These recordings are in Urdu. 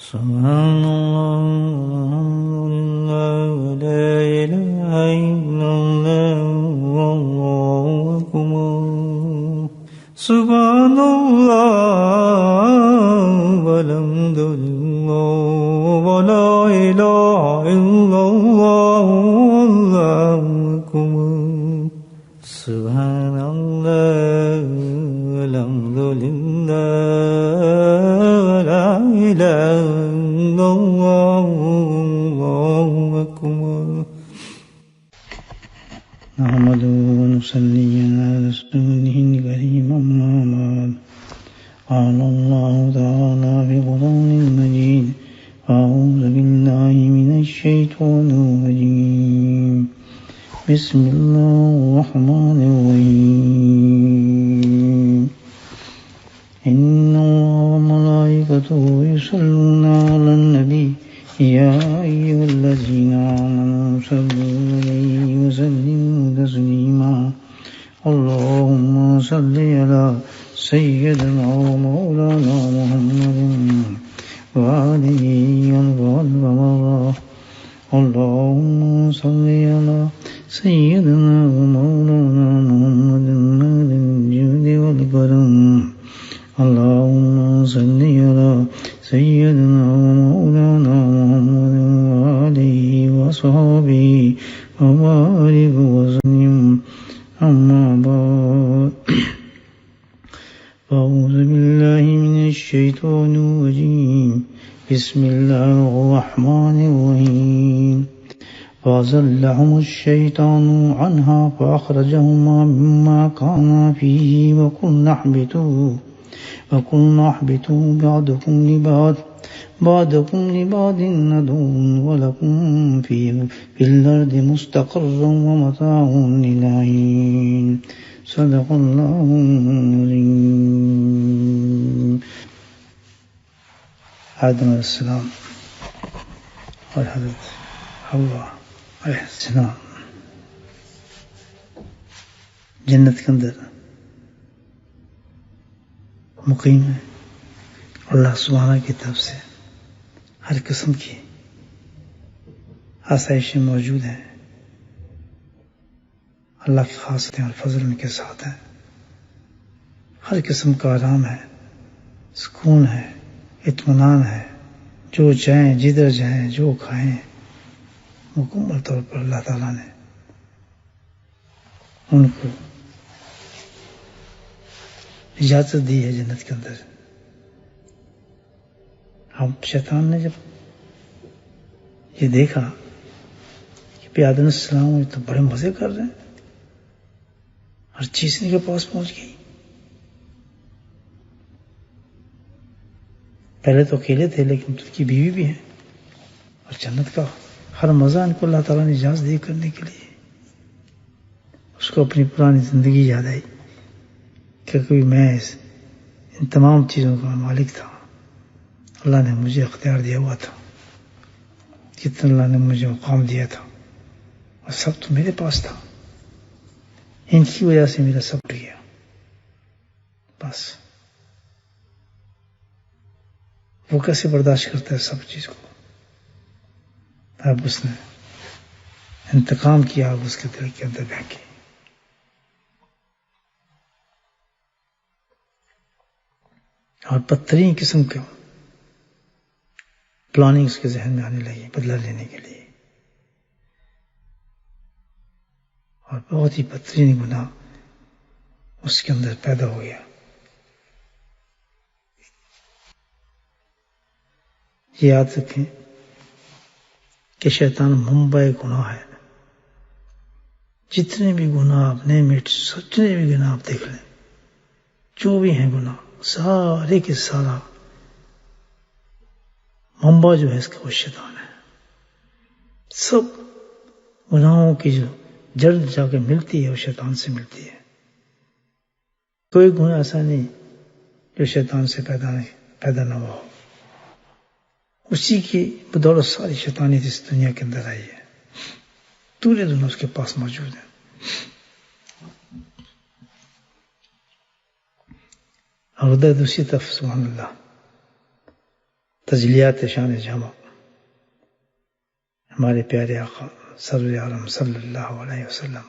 سبحان الله لا إله إلا الله والله أكبر سبحان الله والحمد لله ولا إله إلا الله والله أكبر سبحان الله والحمد لله ولا إله إلا الله والله أكبر نحمده ونصلي على رسوله الكريم أما بعد قال الله تعالى في قرآن المجيد أعوذ بالله من الشيطان الرجيم بسم الله الرحمن الرحيم إن الله وملائكته يصلون على النبي يا أيها الذين آمنوا صلوا عليه وسلموا تسليما اللهم صل على سيدنا ومولانا محمد وآله وصحبه وسلم اللهم صل على سيدنا ومولانا محمد الجود والكرم اللهم صل على سيدنا ومولانا محمد وآله وصحبه وبارك وسلم أما بعد أعوذ بالله من الشيطان الرجيم بسم الله الرحمن الرحيم فأزلهم الشيطان عنها فأخرجهما مما كانا فيه وقلنا اهبطوا بعضكم لبعض عدو ولكم في الأرض مستقر ومتاع إلى حين صدق الله العظيم. آدم علیہ السلام اور حضرت حوا علیہ السلام جنت کے اندر مقیم ہے. اللہ سبحانہ کی طرف سے ہر قسم کی آسائشیں موجود ہیں. اللہ کی خاصتیں اور فضل ان کے ساتھ ہیں. ہر قسم کا آرام ہے، سکون ہے، اطمینان ہے. جو چاہیں، جدھر جائیں، جو کھائیں، مکمل طور پر اللہ تعالیٰ نے ان کو اجازت دی ہے جنت کے اندر. اب شیطان نے جب یہ دیکھا کہ آدم السلام یہ تو بڑے مزے کر رہے ہیں، ہر چیز ان کے پاس پہنچ گئی. پہلے تو اکیلے تھے لیکن ان کی بیوی بھی ہیں، اور جنت کا ہر مزہ ان کو اللہ تعالیٰ نے اجازت دی کرنے کے لیے. اس کو اپنی پرانی زندگی یاد آئی کہ کوئی میں ان تمام چیزوں کا مالک تھا. اللہ نے مجھے اختیار دیا ہوا تھا، جتنا اللہ نے مجھے مقام دیا تھا اور سب تو میرے پاس تھا. ان کی وجہ سے میرا سب ٹوٹ گیا. بس وہ کیسے برداشت کرتا ہے سب چیز کو. اب اس نے انتقام کیا، اب اس کے دل کے اندر پھینکی. اور بدترین قسم کے پلاننگ اس کے ذہن میں آنے لگی بدلہ لینے کے لیے. اور بہت ہی بدترین گناہ اس کے اندر پیدا ہو گیا. یہ یاد رکھیں کہ شیطان منبع گناہ ہے. جتنے بھی گناہ آپ نعمت سوچنے بھی گناہ آپ دیکھ لیں، جو بھی ہیں گناہ سارے کے سارا منبع جو ہے اس کا وہ شیطان ہے. سب گناہوں کی جو جڑ جا کے ملتی ہے وہ شیطان سے ملتی ہے. کوئی گناہ ایسا نہیں جو شیطان سے پیدا نہ ہو. اسی کی بدولت ساری شیطانیت اس دنیا کے اندر آئی ہے. پورے دنیا اس کے پاس موجود ہیں. اور ادھر دوسری طرف سبحان اللہ تجلیات شان جامع ہمارے پیارے آقا سرور عالم صلی اللہ علیہ وسلم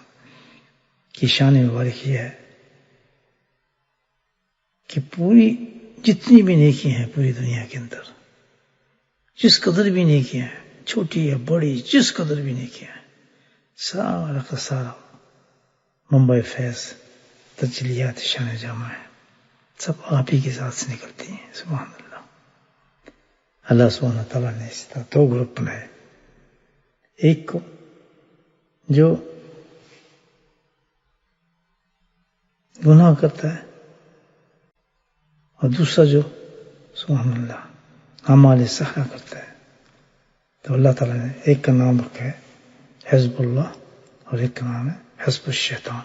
کی شان مبارک یہ ہے کہ پوری جتنی بھی نیکی ہیں پوری دنیا کے اندر، جس قدر بھی نیکیاں ہیں، چھوٹی یا بڑی، جس قدر بھی نیکیاں ہیں، سارا کا سارا منبع فیض تجلیات شان جامع ہے، سب آپ ہی کے ساتھ سے نکلتی ہیں۔ سبحان اللہ۔ اللہ سبحانہ تعالیٰ نے اس طرح دو گروپ بنائے، ایک کو جو گناہ کرتا ہے اور دوسرا جو سبحان اللہ اعمال صالحہ کرتا ہے۔ تو اللہ تعالیٰ نے ایک کا نام رکھا ہے حزب اللہ اور ایک کا نام ہے حزب الشیطان۔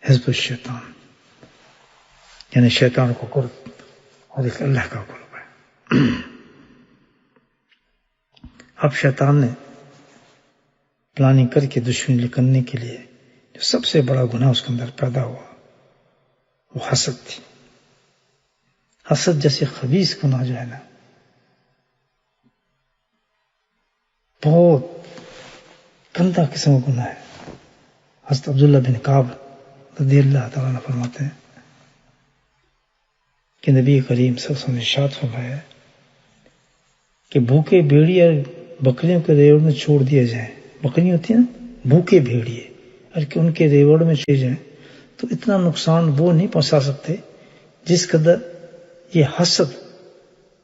حزب الشیطان یعنی شیطان کو قرب اور ایک اللہ کا قرب ہے۔ اب شیطان نے پلاننگ کر کے دشمنی کرنے کے لیے جو سب سے بڑا گناہ اس کے اندر پیدا ہوا وہ حسد تھی۔ حسد جیسے خبیث گناہ جو ہے نا، بہت گندا قسم کا گناہ ہے۔ حضرت عبداللہ بن کعب رضی اللہ تعالیٰ عنہ فرماتے ہیں کہ نبی کریم صلی اللہ علیہ وسلم نے ارشاد فرمایا کہ بھوکے بھیڑیے اور بکریوں کے ریوڑ میں چھوڑ دیے جائیں، بکری ہوتی ہیں نا بھوکے بھیڑیے، اور کہ ان کے ریوڑ میں چھوڑ جائیں تو اتنا نقصان وہ نہیں پہنچا سکتے جس قدر یہ حسد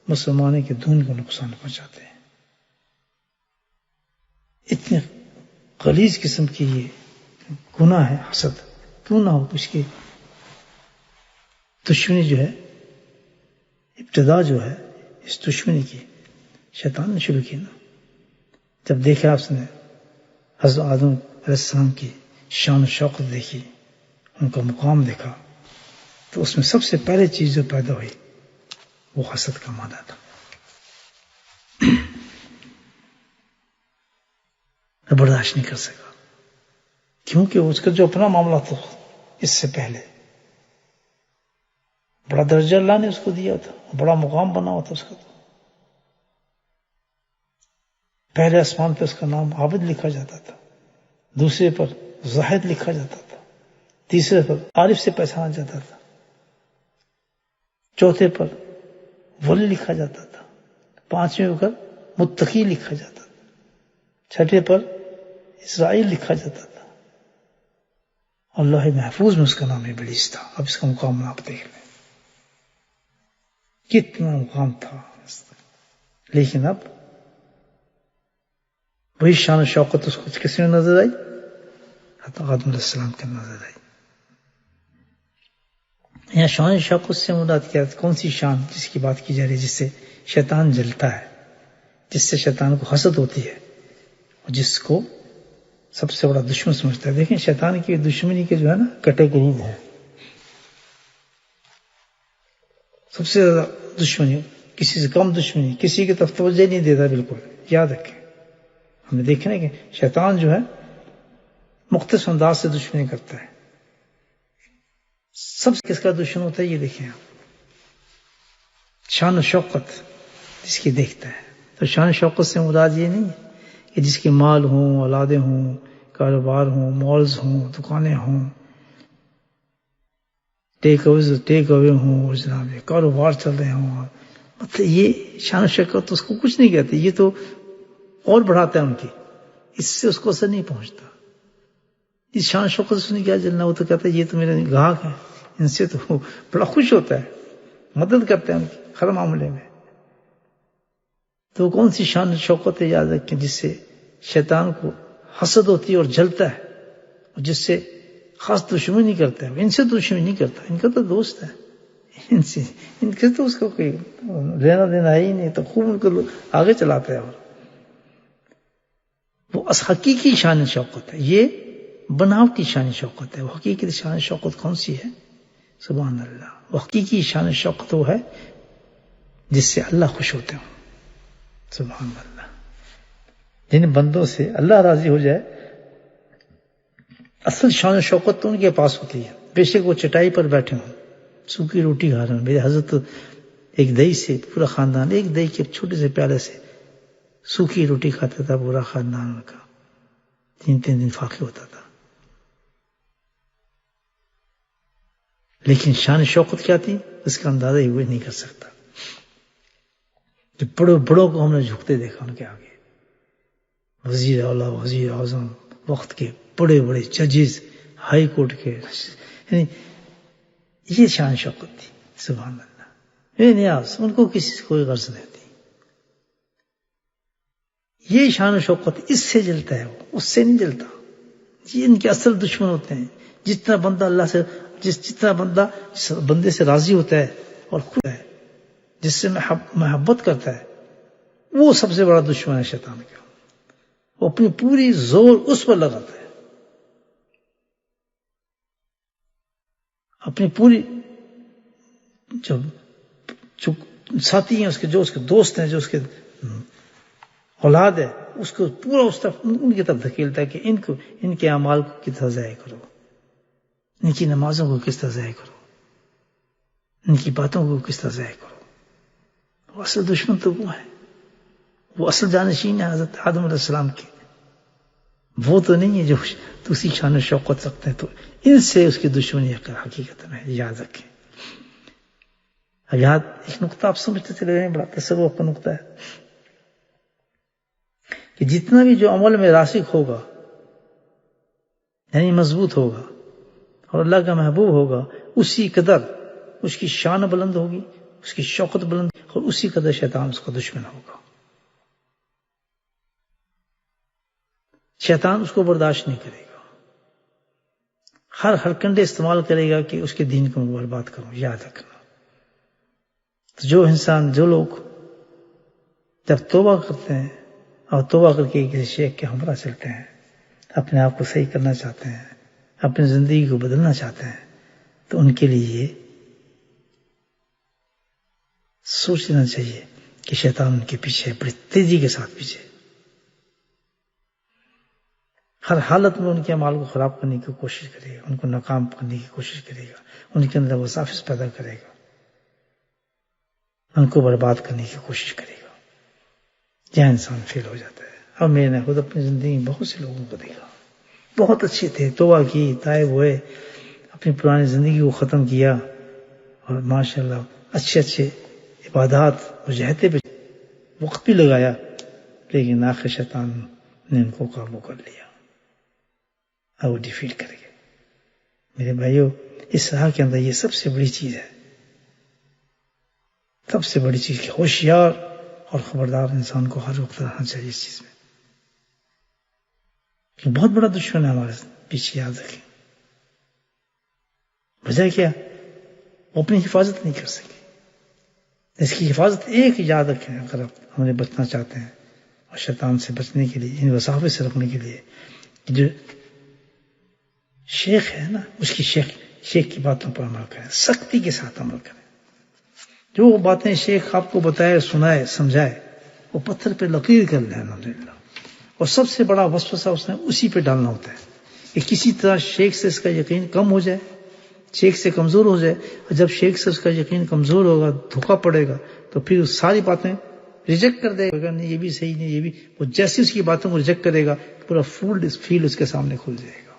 مسلمانوں کے دین کو نقصان پہنچاتے ہیں۔ اتنے غلیظ قسم کی یہ گناہ ہے حسد، کیوں نہ ہو اس کی دشمنی جو ہے، ابتدا جو ہے اس دشمنی کی شیطان نے شروع کی نا۔ جب دیکھا اس نے حضرت آدم علیہ السلام کی شان و شوقت دیکھی، ان کا مقام دیکھا، تو اس میں سب سے پہلے چیز جو پیدا ہوئی وہ حسد کا مادہ تھا۔ برداشت نہیں کر سکا، کیونکہ اس کا جو اپنا معاملہ تھا اس سے پہلے بڑا درجہ اللہ نے اس کو دیا تھا، بڑا مقام بنا ہوا تھا اس کا۔ پہلے آسمان پہ اس کا نام عابد لکھا جاتا تھا، دوسرے پر زاہد لکھا جاتا تھا، تیسرے پر عارف سے پہچانا جاتا تھا، چوتھے پر ولی لکھا جاتا تھا، پانچویں پر متقی لکھا جاتا تھا، چھٹے پر اسرائیل لکھا جاتا تھا، اللہ محفوظ میں اس کا نام ابلیس تھا۔ اب اس کا مقام آپ دیکھ لیں کتنا مقام تھا، لیکن اب وہی شان و شوقت اس کو کس میں نظر آئی؟ حضرت آدم علیہ السلام کے نظر آئی۔ یہاں شان و شوقت سے مراد کیا؟ کون سی شان جس کی بات کی جا رہی ہے؟ جس سے شیطان جلتا ہے، جس سے شیطان کو حسد ہوتی ہے، اور جس کو سب سے بڑا دشمن سمجھتا ہے۔ دیکھیں شیطان کی دشمنی کے جو ہے نا کیٹیگریز ہے۔ سب سے زیادہ دشمنی، کسی سے کم دشمنی، کسی کی طرف توجہ نہیں دیتا بالکل، یاد رکھیں۔ ہم نے دیکھا نا کہ شیطان جو ہے مختصر انداز سے دشمنی کرتا ہے۔ سب سے کس کا دشمن ہوتا ہے یہ دیکھیں آپ، شان و شوقت جس کی دیکھتا ہے۔ تو شان و شوقت سے مراد یہ نہیں ہے کہ جس کے مال ہوں، اولادیں ہوں، کاروبار ہوں، مالز ہوں، دکانیں ہوں، ٹیک اوے ہوں، اور جناب کاروبار چل رہے ہوں، مطلب یہ شان و شوقت اس کو کچھ نہیں کہتے، یہ تو اور بڑھاتا ہے ان کی، اس سے اس کو اثر نہیں پہنچتا۔ اس شان و شوقت سے نہیں کیا جلنا، وہ تو کہتا ہے یہ تو میرے گاہک ہیں، ان سے تو بڑا خوش ہوتا ہے، مدد کرتا ہے ان کی ہر معاملے میں۔ تو کون سی شان و شوقت ہے یاد رکھیں، جس سے شیطان کو حسد ہوتی ہے اور جلتا ہے، اور جس سے خاص دشمنی نہیں کرتا ہے، ان سے دشمنی نہیں کرتا، ان کا تو دوست ہے، ان کے تو اس کو کوئی لینا دینا ہے ہی نہیں، تو خوب ان کو آگے چلاتا ہے۔ اور وہ حقیقی شان شوقت ہے، یہ بناوٹی شان شوقت ہے۔ وہ حقیقی شان شوقت کون سی ہے؟ سبحان اللہ، وہ حقیقی شان شوقت وہ ہے جس سے اللہ خوش ہوتے ہوں۔ سبحان اللہ، جن بندوں سے اللہ راضی ہو جائے، اصل شان و شوقت تو ان کے پاس ہوتی ہے، بے شک وہ چٹائی پر بیٹھے ہوں، سوکھی روٹی کھا رہے ہیں. میرے حضرت تو ایک دہی سے پورا خاندان، ایک دہی کے چھوٹے سے پیالے سے سوکھی روٹی کھاتا تھا پورا خاندان کا، 3 دن فاقے ہوتا تھا. لیکن شان شوقت کیا تھی اس کا اندازہ ہی کوئی نہیں کر سکتا. جو بڑوں کو ہم نے جھکتے دیکھا ان کے آگے، وزیر اعلیٰ، وزیر اعظم، وقت کے بڑے بڑے ججز، ہائی کورٹ کے، یعنی یہ شان شوقت تھی. سبحان اللہ. بے نیاز، ان کو کسی سے کوئی غرض نہیں تھی. یہ شان و شوقت اس سے جلتا ہے، وہ اس سے نہیں جلتا. یہ ان کے اصل دشمن ہوتے ہیں. جتنا بندہ اللہ سے، جتنا بندہ بندے سے راضی ہوتا ہے اور خوش ہے، جس سے محبت کرتا ہے، وہ سب سے بڑا دشمن ہے شیطان کا. وہ اپنی پوری زور اس پر لگاتا ہے، اپنی پوری جو ساتھی ہیں اس کے، جو اس کے دوست ہیں، جو اس کے اولاد ہے، اس کو پورا اس طرف ان کی طرف دھکیلتا ہے کہ ان کے اعمال کو کس طرح ضائع کرو، ان کی نمازوں کو کس طرح ضائع کرو، ان کی باتوں کو کس طرح ضائع کرو. وہ اصل دشمن تو وہ ہے، وہ اصل جانشین ہے حضرت آدم علیہ السلام کے. وہ تو نہیں ہے جو دوسری شان و شوقت رکھتے ہیں. تو ان سے اس کی دشمنی حقیقت میں یاد رکھیں. اب یاد ایک نقطہ آپ سمجھتے چلے گئے، بڑا تصور کا نقطہ ہے کہ جتنا بھی جو عمل میں راسخ ہوگا، یعنی مضبوط ہوگا اور اللہ کا محبوب ہوگا، اسی قدر اس کی شان بلند ہوگی، اس کی شوقت بلند، اور اسی قدر شیطان اس کا دشمن ہوگا. شیطان اس کو برداشت نہیں کرے گا، ہر ہرکنڈے استعمال کرے گا کہ اس کے دین کو برباد کروں. یاد رکھنا. تو جو انسان، جو لوگ جب توبہ کرتے ہیں اور توبہ کر کے کسی شیخ کے ہمراہ چلتے ہیں، اپنے آپ کو صحیح کرنا چاہتے ہیں، اپنی زندگی کو بدلنا چاہتے ہیں، تو ان کے لیے یہ سوچنا چاہیے کہ شیطان ان کے پیچھے، بڑی تیزی کے ساتھ پیچھے، ہر حالت میں ان کے اعمال کو خراب کرنے کی کوشش کرے گا، ان کو ناکام کرنے کی کوشش کرے گا، ان کے اندر وساوس پیدا کرے گا، ان کو برباد کرنے کی کوشش کرے گا. یہ انسان فیل ہو جاتا ہے. اب میں نے خود اپنی زندگی میں بہت سے لوگوں کو دیکھا، بہت اچھے تھے، توبہ کی، تائب ہوئے، اپنی پرانی زندگی کو ختم کیا، اور ماشاءاللہ اچھے عبادات اور جہتے پہ وقت بھی لگایا، لیکن آخر شیطان نے ان کو قابو کر لیا اور وہ ڈیفیٹ کر گئے. میرے بھائیوں، اس راہ کے اندر یہ سب سے بڑی چیز ہے، سب سے بڑی چیز کہ ہوشیار اور خبردار انسان کو ہر وقت رہنا چاہیے اس چیز میں. بہت بڑا دشمن ہے ہمارے پیچھے، یاد رکھیں. وجہ کیا؟ وہ اپنی حفاظت نہیں کر سکے. اس کی حفاظت ایک یاد رکھیں، اگر آپ ہمیں بچنا چاہتے ہیں اور شیطان سے بچنے کے لیے، ان وساوس سے رکھنے کے لیے، جو شیخ ہے نا، اس کی شیخ کی باتوں پر عمل کریں، سختی کے ساتھ عمل کریں. جو باتیں شیخ آپ کو بتائے، سنائے، سمجھائے، وہ پتھر پہ لکیر کر لیں الحمدللہ. اور سب سے بڑا وسوسہ اس نے اسی پہ ڈالنا ہوتا ہے کہ کسی طرح شیخ سے اس کا یقین کم ہو جائے، شیخ سے کمزور ہو جائے. اور جب شیخ سے اس کا یقین کمزور ہوگا، دھوکا پڑے گا، تو پھر ساری باتیں ریجیکٹ کر دے گا. نہیں یہ بھی صحیح نہیں، یہ بھی، وہ جیسے اس کی باتوں کو ریجیکٹ کرے گا، پورا فیلڈ اس کے سامنے کھل جائے گا.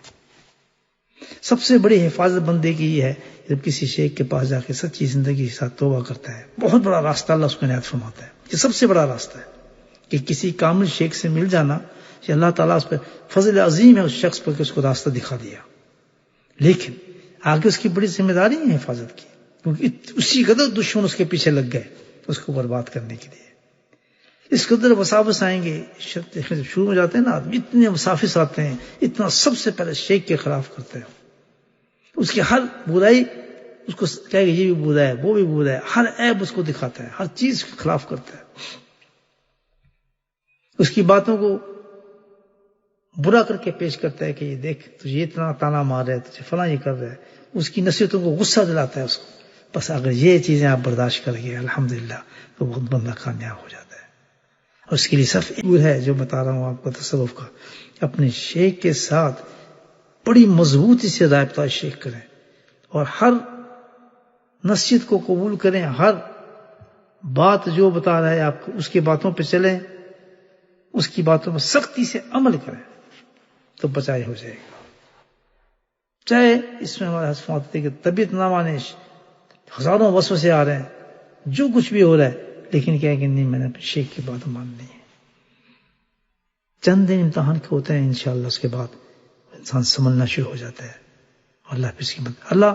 سب سے بڑی حفاظت بندے کی یہ ہے جب کسی شیخ کے پاس جا کے سچی زندگی کے ساتھ توبہ کرتا ہے. بہت بڑا راستہ اللہ اس کو عنایت فرماتا ہے. یہ سب سے بڑا راستہ ہے کہ کسی کامل شیخ سے مل جانا، کہ اللہ تعالیٰ اس پہ فضل عظیم ہے اس شخص پر کہ اس کو راستہ دکھا دیا. لیکن آگے اس کی بڑی ذمہ داری ہے حفاظت کی، کیونکہ اسی قدر دشمن اس کے پیچھے لگ گئے اس کو برباد کرنے کے لیے. اس قدر وساوس آئیں گے. شروع میں جاتے ہیں نا آدمی، اتنے وساوس آتے ہیں، اتنا سب سے پہلے شیخ کے خلاف کرتے ہیں. اس کی ہر برائی اس کو کہے گا، یہ بھی برا ہے، وہ بھی برا ہے، ہر عیب اس کو دکھاتا ہے، ہر چیز کے خلاف کرتا ہے. اس کی باتوں کو برا کر کے پیش کرتا ہے کہ یہ دیکھ تجھے اتنا تانا مار رہا ہے، تجھے فلاں یہ کر رہا ہے. اس کی نصیحتوں کو غصہ دلاتا ہے اس کو. بس اگر یہ چیزیں آپ برداشت کر گئے الحمدللہ تو بہت بندہ کامیاب ہو جاتا ہے. اور اس کے لیے صرف ایک ہے جو بتا رہا ہوں آپ کو تصوف کا، اپنے شیخ کے ساتھ بڑی مضبوطی سے رابطہ شیخ کریں، اور ہر نصیحت کو قبول کریں، ہر بات جو بتا رہا ہے آپ کو اس کی باتوں پہ چلیں، اس کی باتوں پر سختی سے عمل کریں تو بچائی ہو جائے گا۔ چاہے اس میں ہمارے حسفات کہ طبیعت نہ مانے، ہزاروں وسوسے آ رہے ہیں، جو کچھ بھی ہو رہا ہے، لیکن کیا کہ نہیں، میں نے شیخ کی بات ماننی ہے۔ چند دن امتحان کے ہوتے ہیں، انشاءاللہ اس کے بعد انسان سمجھنا شروع ہو جاتا ہے۔ اللہ پہ اس کی مدد، اللہ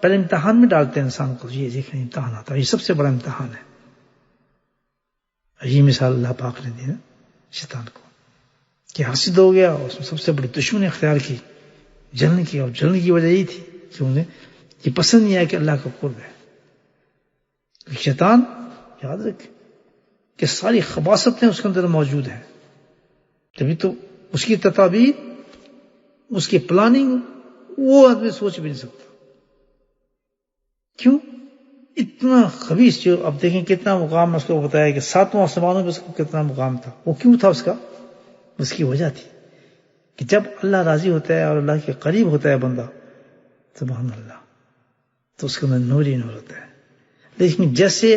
پہلے امتحان میں ڈالتے ہیں انسان کو، یہ دیکھیں امتحان آتا ہے، یہ سب سے بڑا امتحان ہے۔ یہ مثال اللہ پاک نے دی نا شیطان کو کہ حسد ہو گیا، اس میں سب سے بڑی دشمنی اختیار کی، جلن کی، اور جلن کی وجہ یہی تھی کہ انہیں یہ پسند نہیں آیا کہ اللہ کا قرب ہے۔ شیطان یاد رکھ کہ ساری خباثتیں اس کے اندر موجود ہیں، تبھی تو اس کی تدابیر، اس کی پلاننگ وہ آدمی سوچ بھی نہیں سکتا۔ کیوں؟ اتنا خبیث، جو اب دیکھیں کتنا مقام اس کو بتایا کہ 7واں آسمانوں پہ اس کو کتنا مقام تھا، وہ کیوں تھا اس کا؟ اس کی وجہ تھی کہ جب اللہ راضی ہوتا ہے اور اللہ کے قریب ہوتا ہے بندہ، سبحان اللہ، تو اس کے اندر نور ہی نور ہوتا ہے۔ لیکن جیسے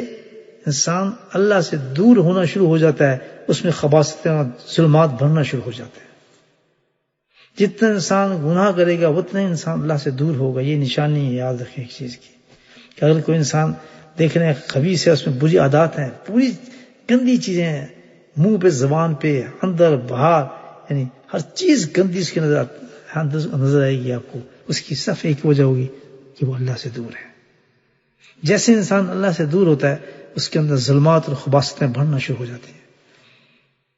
انسان اللہ سے دور ہونا شروع ہو جاتا ہے، اس میں خباثتیں اور ظلمات بھرنا شروع ہو جاتے ہیں۔ جتنا انسان گناہ کرے گا اتنا انسان اللہ سے دور ہوگا۔ یہ نشانی ہے، یاد رکھیں ایک چیز کی کہ اگر کوئی انسان دیکھ رہے ہیں خبیث ہے، اس میں بری عادات ہیں، پوری گندی چیزیں ہیں، منہ پہ، زبان پہ، اندر باہر، یعنی ہر چیز گندی اس کی نظر آئے گی آپ کو، اس کی صرف ایک وجہ ہوگی کہ وہ اللہ سے دور ہے۔ جیسے انسان اللہ سے دور ہوتا ہے، اس کے اندر ظلمات اور خباثتیں بڑھنا شروع ہو جاتی ہیں۔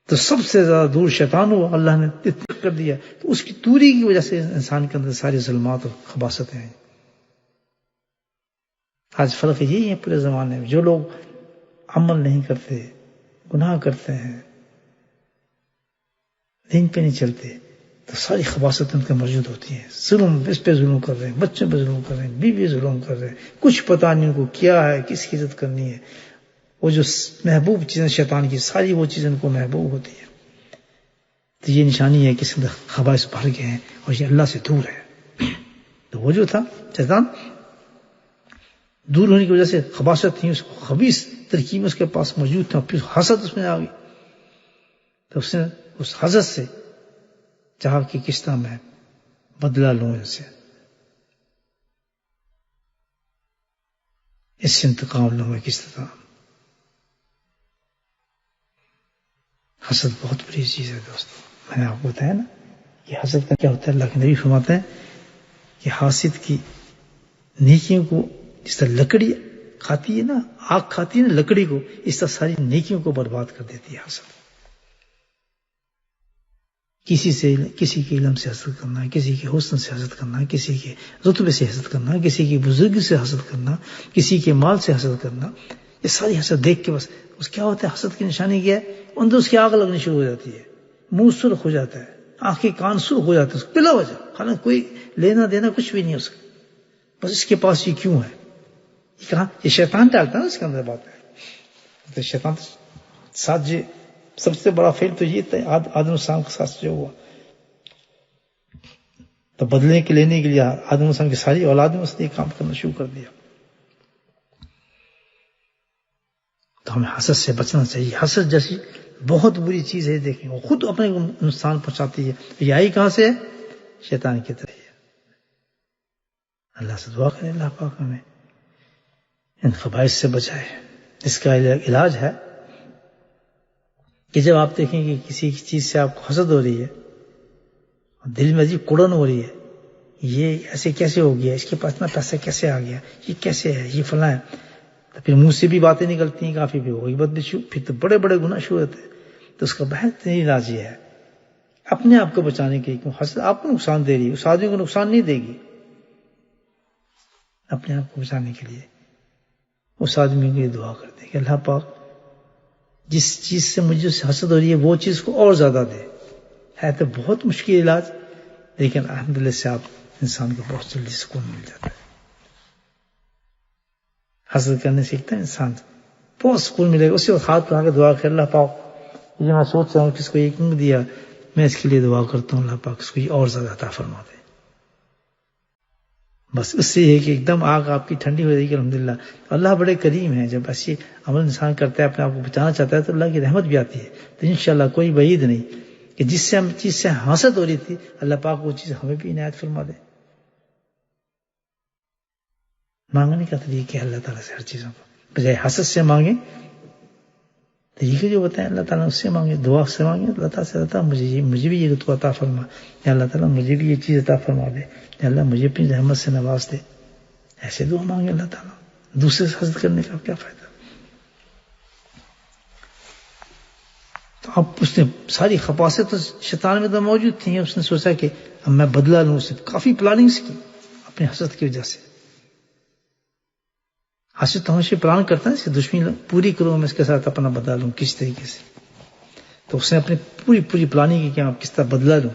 تو سب سے زیادہ دور شیطان ہوا، اللہ نے اتنا کر دیا، تو اس کی دوری کی وجہ سے انسان کے اندر ساری ظلمات اور خباثتیں ہیں۔ آج فرق یہی ہے پورے زمانے میں، جو لوگ عمل نہیں کرتے، گناہ کرتے ہیں، دین پہ نہیں چلتے، تو ساری خباثتیں ان کے موجود ہوتی ہیں۔ ظلم، اس پہ ظلم کر رہے ہیں، بچوں پہ ظلم کر رہے ہیں، بیوی ظلم کر رہے ہیں، کچھ پتہ نہیں ان کو کیا ہے، کس کی عزت کرنی ہے۔ وہ جو محبوب چیزیں شیطان کی، ساری وہ چیزیں ان کو محبوب ہوتی ہیں۔ تو یہ نشانی ہے کہ اس اندر خبائث بھر گئے ہیں اور یہ اللہ سے دور ہے۔ تو وہ جو تھا شیطان، دور ہونے کی وجہ سے خباثت تھی، اس کو خبیث ترکیب اس کے پاس موجود تھا، پھر حسد اس میں آ گئی، تو اس نے اس حسد سے چاہا کہ کس طرح میں بدلہ لوں ان سے، اس سے انتقام لوں میں کس طرح۔ حسد بہت بڑی چیز ہے دوستو، میں نے آپ کو بتایا نا کہ حسد کا کیا ہوتا ہے۔ اللہ کے نبی فرماتے ہیں کہ حاسد کی نیکیوں کو جس طرح لکڑی کھاتی ہے نا، آگ کھاتی ہے نا لکڑی کو، اس طرح ساری نیکیوں کو برباد کر دیتی ہے حسد۔ کسی کے علم سے حسد کرنا، کسی کے حسن سے حسد کرنا، کسی کے رتبے سے حسد کرنا، کسی کی بزرگی سے حسد کرنا، کسی کے مال سے حسد کرنا، یہ ساری حسد دیکھ کے بس اس کیا ہوتا ہے، حسد کی نشانی کیا ہے، اندر اس کی آگ لگنی شروع ہو جاتی ہے، منہ سرخ ہو جاتا ہے، آنکھیں کان سرخ ہو جاتے ہیں بلا وجہ، حالانکہ کوئی لینا دینا کچھ بھی نہیں اس کا، بس اس کے پاس یہ کیوں ہے، یہ کہاں، یہ شیطان ڈالتا ہے نا اس کے اندر بات ہے۔ تو شیطان ساتھ جی سب سے بڑا فیل تو یہ تھا آدم السلام کے ساتھ جو ہوا، تو بدلنے کے لینے کے لیے آدم السلام کی ساری اولاد میں اس نے یہ کام کرنا شروع کر دیا۔ تو ہمیں حسد سے بچنا چاہیے۔ حسد جیسی بہت بری چیز ہے، دیکھیں وہ خود اپنے کو نقصان پہنچاتی ہے، یہ آئی کہاں سے ہے، شیطان کی طرح۔ اللہ سے دعا کریں اللہ پاک ہمیں ان خبائث سے بچائے۔ اس کا علاج ہے کہ جب آپ دیکھیں کہ کسی چیز سے آپ کو حسد ہو رہی ہے، دل میں عجیب کڑن ہو رہی ہے، یہ ایسے کیسے ہو گیا، اس کے پاس اتنا پیسہ کیسے آ گیا، یہ کیسے ہے، یہ فلاں ہے، تو پھر منہ سے بھی باتیں نکلتی ہیں کافی، بھی غیبت بھی پھر تو بڑے بڑے گناہ شروع ہوتے ہیں۔ تو اس کا بہترین علاج یہ ہے اپنے آپ کو بچانے کے لیے، حسد آپ کو نقصان دے رہی ہے، اس آدمی کو نقصان نہیں دے گی، اپنے آپ کو بچانے کے لیے اس آدمی کے لیے دعا کرتے ہیں کہ اللہ پاک جس چیز سے مجھے حسد ہو رہی ہے وہ چیز کو اور زیادہ دے۔ ہے تو بہت مشکل علاج، لیکن الحمدللہ سے آپ انسان کو بہت جلدی سکون مل جاتا ہے۔ حسد کرنے سیکھتا ہے انسان، بہت سکون ملے گا، اسی وقت ہاتھ اٹھا کے دعا کر اللہ پاک یہ میں سوچ رہا ہوں کہ اس کو یہ کیوں دیا، میں اس کے لیے دعا کرتا ہوں اللہ پاک اس کو یہ اور زیادہ عطا فرما دے۔ بس اس سے یہ کہ ایک دم آگ آپ کی ٹھنڈی ہو جائے گی الحمدللہ. اللہ بڑے کریم ہیں، جب ایسی عمل انسان کرتا ہے اپنے آپ کو بچانا چاہتا ہے تو اللہ کی رحمت بھی آتی ہے. تو انشاءاللہ کوئی بعید نہیں کہ جس سے ہم چیز سے حسد ہو رہی تھی اللہ پاک وہ چیز ہمیں بھی عنایت فرما دے. مانگنے کا طریقہ ہے اللہ تعالیٰ سے ہر چیزوں کو، بجائے حسد سے مانگیں طریقے جو بتائیں اللہ تعالیٰ اس سے مانگے، دعا سے مانگے اللہ تعالیٰ سے، اللہ تعالیٰ مجھے بھی یہ تو عطا فرما، یا اللہ تعالیٰ مجھے بھی یہ چیز عطا فرما دے، یا اللہ مجھے اپنی رحمت سے نواز دے. ایسے دعا مانگے اللہ تعالیٰ. دوسرے سے حسد کرنے کا کیا فائدہ؟ تو اب اس نے ساری خباثت تو شیطان میں تو موجود تھیں، اس نے سوچا کہ اب میں بدلہ لوں. اسے کافی پلاننگز کی اپنے حسد کی وجہ سے. حسد تو ہمیشہ پلان کرتا ہے اس کی دشمنی پوری کروں، میں اس کے ساتھ اپنا بدلہ لوں کس طریقے سے. تو اس نے اپنی پوری پلاننگ کی کہ اب کس طرح بدلہ لوں.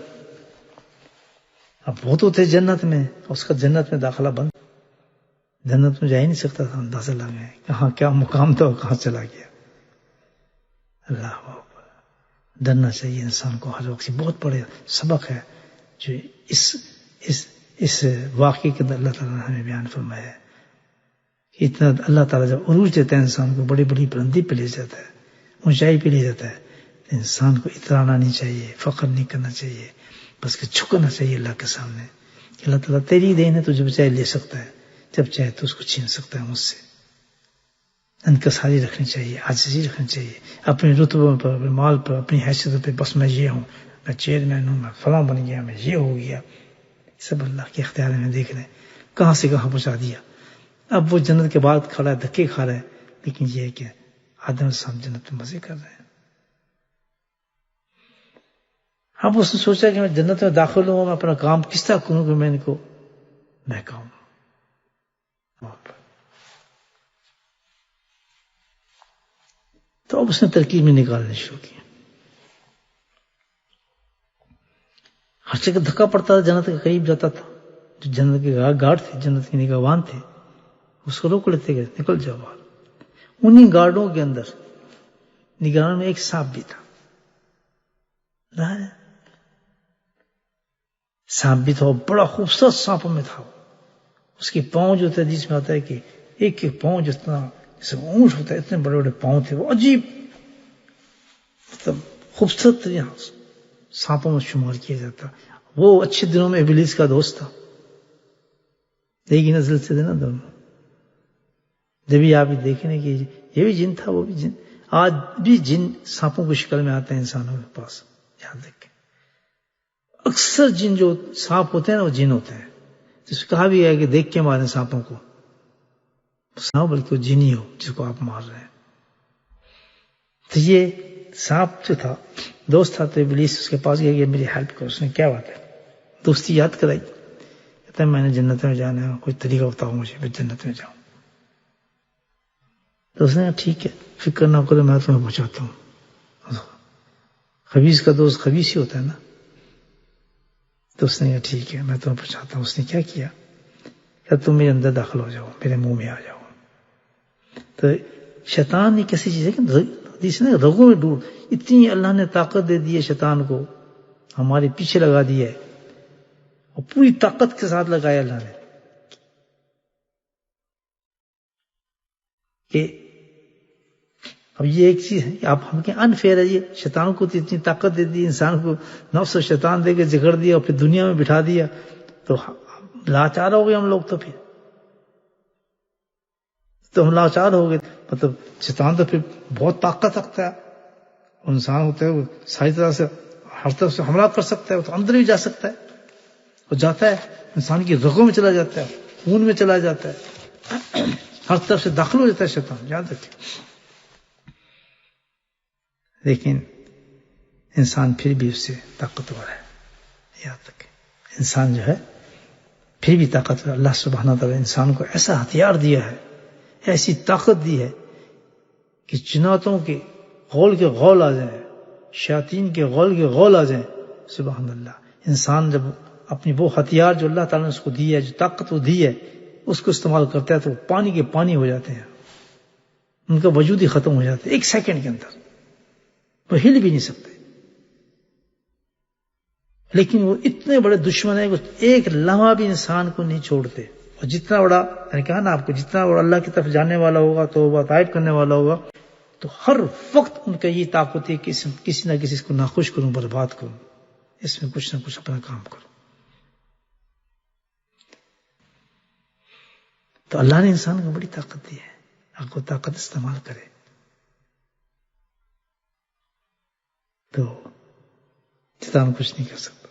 اب وہ تو تھے جنت میں، اس کا جنت میں داخلہ بند، جنت میں جا ہی نہیں سکتا تھا. اندازہ لگائیں کہاں کیا مقام تھا اور کہاں چلا گیا. اللہ اکبر. ڈرنا چاہیے انسان کو ہر وقت. بہت بڑے سبق ہے جو اس واقعے کے اندر اللہ تعالیٰ نے ہمیں بیان فرمایا ہے. اتنا اللہ تعالیٰ جب عروج دیتا ہے انسان کو، بڑی بڑی بلندی پہ لے جاتا ہے، اونچائی پہ لے جاتا ہے، انسان کو اترانا نہیں چاہیے، فخر نہیں کرنا چاہیے، بس کہ جھکنا چاہیے اللہ کے سامنے. اللہ تعالیٰ تیری دین ہے، تو جب چاہے لے سکتا ہے، جب چاہے تو اس کو چھین سکتا ہے مجھ سے. انکساری رکھنی چاہیے، عاجزی رکھنی چاہیے اپنے رتبوں پر، اپنے مال پر، اپنی حیثیت پہ. بس میں یہ ہوں، میں چیئرمین ہوں، میں فلاں بن گیا، میں یہ ہو گیا. سب اللہ کے اختیار میں. دیکھ رہے کہاں سے کہاں پہنچا دیا. اب وہ جنت کے بعد کھڑا ہے، دھکے کھا رہا ہے، لیکن یہ ہے کہ آدم السلام جنت میں مزے کر رہے ہیں. اب اس نے سوچا کہ میں جنت میں داخل ہوں، میں اپنا کام کس طرح کروں کہ میں ان کو بہکاؤں. تو اب اس نے ترکیب میں نکالنے شروع کی. ہر جگہ دھکا پڑتا تھا، جنت کے قریب جاتا تھا. جو جنت کے گارڈ تھے، جنت کے نگہبان تھے، اس کو روک لیتے گئے، نکل جاؤ باہر. انہی گارڈوں کے اندر نگران میں ایک سانپ بھی تھا. سانپ بھی تھا، بڑا خوبصورت سانپوں میں تھا. اس کے پاؤں جو تھے، حدیث میں آتا ہے کہ ایک ایک پاؤں جتنا جیسے اونٹ ہوتا ہے، اتنے بڑے بڑے پاؤں تھے. وہ عجیب مطلب خوبصورت سانپوں میں شمار کیا جاتا. وہ اچھے دنوں میں ابلیس کا دوست تھا. ایک ہی نسل سے تھے نا دونوں. جبھی آپ دیکھیں کہ یہ بھی جن تھا، وہ بھی جن. آج بھی جن سانپوں کی شکل میں آتے ہیں انسانوں کے پاس. یاد رکھیں اکثر جن جو سانپ ہوتے ہیں نا وہ جن ہوتے ہیں. جس کو کہا بھی ہے کہ دیکھ کے مارے سانپوں کو، سانپ بلکہ وہ جن ہی ہو جس کو آپ مار رہے ہیں. تو یہ سانپ جو تھا دوست تھا، تو ابلیس اس کے پاس گیا کہ میری ہیلپ کرو. اس نے کیا بات ہے دوستی یاد کرائی. کہتا ہے میں نے جنت میں جانا ہے، کوئی طریقہ بتاؤ مجھے میں جنت میں جاؤں. تو اس نے کہا ٹھیک ہے، فکر نہ کرو، میں تمہیں پہنچاتا ہوں. خبیث کا دوست خبیث ہی ہوتا ہے نا. تو اس نے کہا ٹھیک ہے، میں تمہیں پہنچاتا ہوں. اس نے کیا کیا کہ تم میرے اندر داخل ہو جاؤ، میرے منہ میں آ جاؤ. تو شیطان ایک ایسی چیز ہے کہ حدیث نے رگوں میں ڈور، اتنی اللہ نے طاقت دے دی ہے شیطان کو، ہمارے پیچھے لگا دی ہے، اور پوری طاقت کے ساتھ لگایا اللہ نے کہ اب یہ ایک چیز ہے کہ آپ ہم کے انفیئر ہے. یہ شیطان کو اتنی طاقت دے دی، انسان کو نفس و شیطان دے کے جگڑ دیا اور پھر دنیا میں بٹھا دیا. تو لاچار ہو گئے ہم لوگ. تو ہم لاچار ہو گئے. مطلب شیطان تو پھر بہت طاقت رکھتا ہے. انسان ہوتا ہے وہ ساری طرح سے ہر طرف سے حملہ کر سکتا ہے. وہ تو اندر بھی جا سکتا ہے، اور جاتا ہے انسان کی رگوں میں چلا جاتا ہے، خون میں چلا جاتا ہے، ہر طرف سے داخل ہو جاتا ہے شیطان. یاد رکھیں. لیکن انسان پھر بھی اس سے طاقتور ہے. یاد رکھیں انسان جو ہے پھر بھی طاقتور. اللہ سبحانہ تعالیٰ انسان کو ایسا ہتھیار دیا ہے، ایسی طاقت دی ہے کہ جناتوں کے غول کے غول آ جائیں، شیاطین کے غول کے غول آ جائیں. سبحان اللہ. انسان جب اپنی وہ ہتھیار جو اللہ تعالیٰ نے اس کو دی ہے، جو طاقت وہ دی ہے، اس کو استعمال کرتا ہے تو پانی کے پانی ہو جاتے ہیں. ان کا وجود ہی ختم ہو جاتا ہے ایک سیکنڈ کے اندر. وہ ہل بھی نہیں سکتے. لیکن وہ اتنے بڑے دشمن ہیں کہ ایک لمحہ بھی انسان کو نہیں چھوڑتے. اور جتنا بڑا میں نے کہا نا آپ کو، جتنا بڑا اللہ کی طرف جانے والا ہوگا تو وہ طائب کرنے والا ہوگا، تو ہر وقت ان کا یہ طاقت ہے کہ کسی نہ کسی کو ناخوش کروں، برباد کروں، اس میں کچھ نہ کچھ اپنا کام کروں. تو اللہ نے انسان کو بڑی طاقت دی ہے، آپ کو طاقت استعمال کرے تو شیطان کچھ نہیں کر سکتا.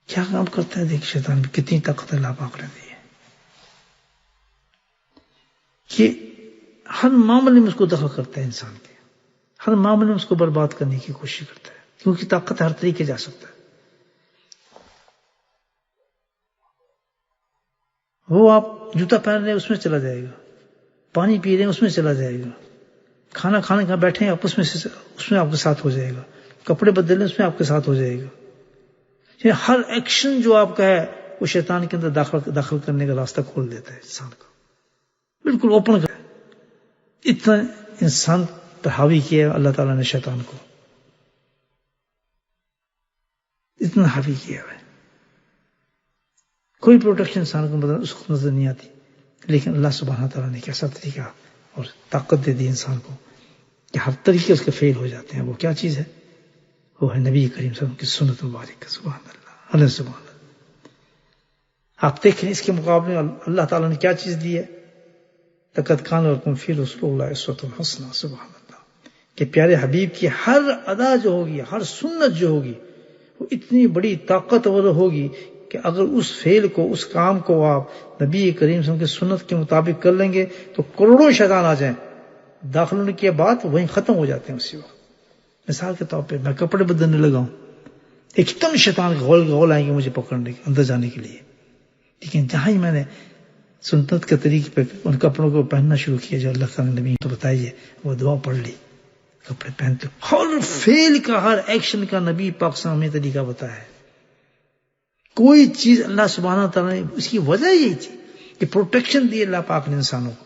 کیا کام کرتا ہے دیکھ شیطان بھی، کتنی طاقت اللہ پاک نے دی ہے کہ ہر معاملے میں اس کو دخل کرتا ہے، انسان کے ہر معاملے میں اس کو برباد کرنے کی کوشش کرتا ہے، کیونکہ طاقت ہر طریقے جا سکتا ہے. وہ آپ جوتا پہن رہے ہیں اس میں چلا جائے گا، پانی پی رہے ہیں اس میں چلا جائے گا، کھانا کھانے کا بیٹھے ہیں آپ اس میں آپ کے ساتھ ہو جائے گا، کپڑے بدل رہے ہیں اس میں آپ کے ساتھ ہو جائے گا. یعنی ہر ایکشن جو آپ کا ہے وہ شیطان کے اندر داخل کرنے کا راستہ کھول دیتا ہے، انسان کو بالکل اوپن کر. اتنا انسان پر حاوی کیا ہے اللہ تعالیٰ نے شیطان کو، اتنا حاوی کیا ہے، کوئی پروٹیکشن انسان کو اس کو نظر نہیں آتی. لیکن اللہ سبحانہ تعالیٰ نے کیسا طریقہ اور طاقت دے دی انسان کو کہ ہر طریقے اس کے فیل ہو جاتے ہیں. وہ کیا چیز ہے؟ وہ ہے نبی کریم صلی اللہ علیہ وسلم کی سنت مبارک. سبحان اللہ، علیہ سبحان اللہ. آپ دیکھیں اس کے مقابلے میں اللہ تعالیٰ نے کیا چیز دی ہے؟ لقد کان لکم فی رسول اللہ اسوۃ حسنہ. سبحان اللہ، کہ پیارے حبیب کی ہر ادا جو ہوگی، ہر سنت جو ہوگی، وہ اتنی بڑی طاقتور ہوگی کہ اگر اس فعل کو، اس کام کو آپ نبی کریم صلی اللہ علیہ وسلم کی سنت کے مطابق کر لیں گے تو کروڑوں شیطان آ جائیں، داخل ہونے کے بعد وہیں ختم ہو جاتے ہیں اسی وقت. مثال کے طور پہ میں کپڑے بدلنے لگا ہوں، ایک دم شیطان غول آئیں گے مجھے پکڑنے کے، اندر جانے کے لیے. لیکن جہاں ہی میں نے سنت کے طریقے پہ ان کپڑوں کو پہننا شروع کیا جو اللہ تعالیٰ نے نبی تو بتائیے، وہ دعا پڑھ لی، کپڑے پہنتے، ہر فعل کا، ہر ایکشن کا نبی پاک صلی اللہ علیہ وسلم نے طریقہ بتایا ہے. کوئی چیز اللہ سبحانہ تعالیٰ نے، اس کی وجہ یہی تھی کہ پروٹیکشن دی اللہ پاک نے انسانوں کو.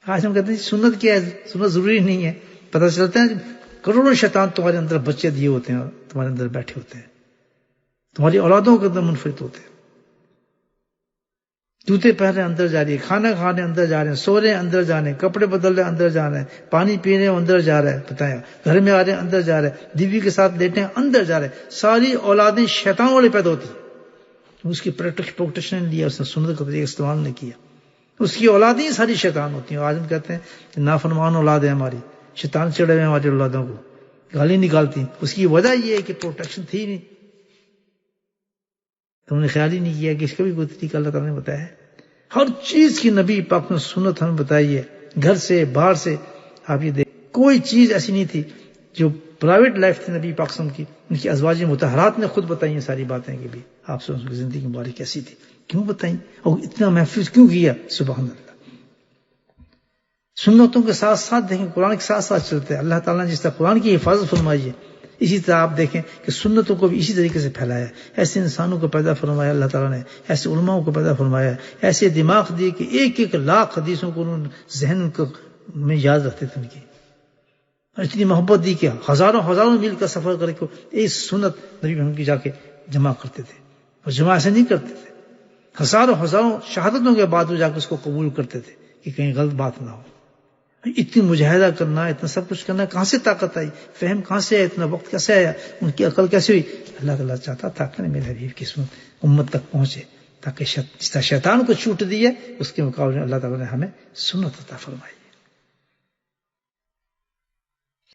آج ہم کہتے ہیں سنت کیا ہے؟ سنت ضروری نہیں ہے. پتہ چلتا ہے کروڑوں شیطان تمہارے اندر بچے دیے ہوتے ہیں، تمہارے اندر بیٹھے ہوتے ہیں، تمہاری اولادوں کے اندر منفرد ہوتے ہیں. جوتے پہن رہے اندر جا رہی ہے، کھانا کھانے اندر جا رہے ہیں، سو رہے ہیں اندر جا رہے ہیں، کپڑے بدل رہے اندر جا رہے ہیں، پانی پی رہے ہیں اندر جا رہا ہے، بتایا گھر میں آ رہے ہیں اندر جا رہے ہیں، بیوی کے ساتھ لیٹے ہیں اندر جا رہے ہیں. ساری اولادیں شیطان والے پیدا ہوتی ہیں. اس کی پروٹیکشن لیا، اس نے سنت کا طریقہ استعمال نہیں کیا، اس کی اولادیں ساری شیطان ہوتی ہیں. آج ہم کہتے ہیں کہ نافرمان اولاد ہے ہماری، شیطان چڑھے ہوئے ہماری اولادوں کو، گالی نکالتی. اس کی وجہ یہ ہے کہ پروٹیکشن تھی نہیں، تم نے خیال ہی نہیں کیا کہ اس کا بھی کوئی طریقہ اللہ تعالیٰ نے بتایا ہے. ہر چیز کی نبی پاک نے سنت ہمیں بتائی ہے، گھر سے باہر سے. آپ یہ دیکھ، کوئی چیز ایسی نہیں تھی جو پرائیویٹ لائف تھی نبی پاک صلی اللہ علیہ وسلم کی، ان کی ازواج مطہرات نے خود بتائی ہیں ساری باتیں کہ بھی آپ سے ان کی زندگی مبارک کیسی تھی، کیوں بتائیں اور اتنا محفوظ کیوں کیا. سبحان اللہ. سنتوں کے ساتھ ساتھ دیکھیں، قرآن کے ساتھ ساتھ چلتے ہیں. اللہ تعالیٰ نے جس طرح قرآن کی حفاظت فرمائی ہے، اسی طرح آپ دیکھیں کہ سنتوں کو بھی اسی طریقے سے پھیلایا ہے. ایسے انسانوں کو پیدا فرمایا اللہ تعالیٰ نے، ایسے علماء کو پیدا فرمایا ہے، ایسے دماغ دیے کہ ایک ایک لاکھ حدیثوں کو انہوں نے ذہن میں یاد رکھتے تھے ان کی، اور اتنی محبت دی کہ ہزاروں میل کا سفر کر کے ایک سنت نبی محمد کی جا کے جمع کرتے تھے. اور جمع ایسے نہیں کرتے تھے، ہزاروں شہادتوں کے بعد وہ جا کے اس کو قبول کرتے تھے کہ کہیں غلط بات نہ ہو. اتنی مجاہدہ کرنا، اتنا سب کچھ کرنا، کہاں سے طاقت آئی، فہم کہاں سے آیا، اتنا وقت کیسے آیا، ان کی عقل کیسے ہوئی؟ اللہ تعالیٰ چاہتا تھا کہ میرے حبیب کی سنت امت تک پہنچے، تاکہ جس طرح شیطان کو چھوٹ دی ہے اس کے مقابلے میں اللہ تعالیٰ نے ہمیں سنت عطا فرمائی ہے.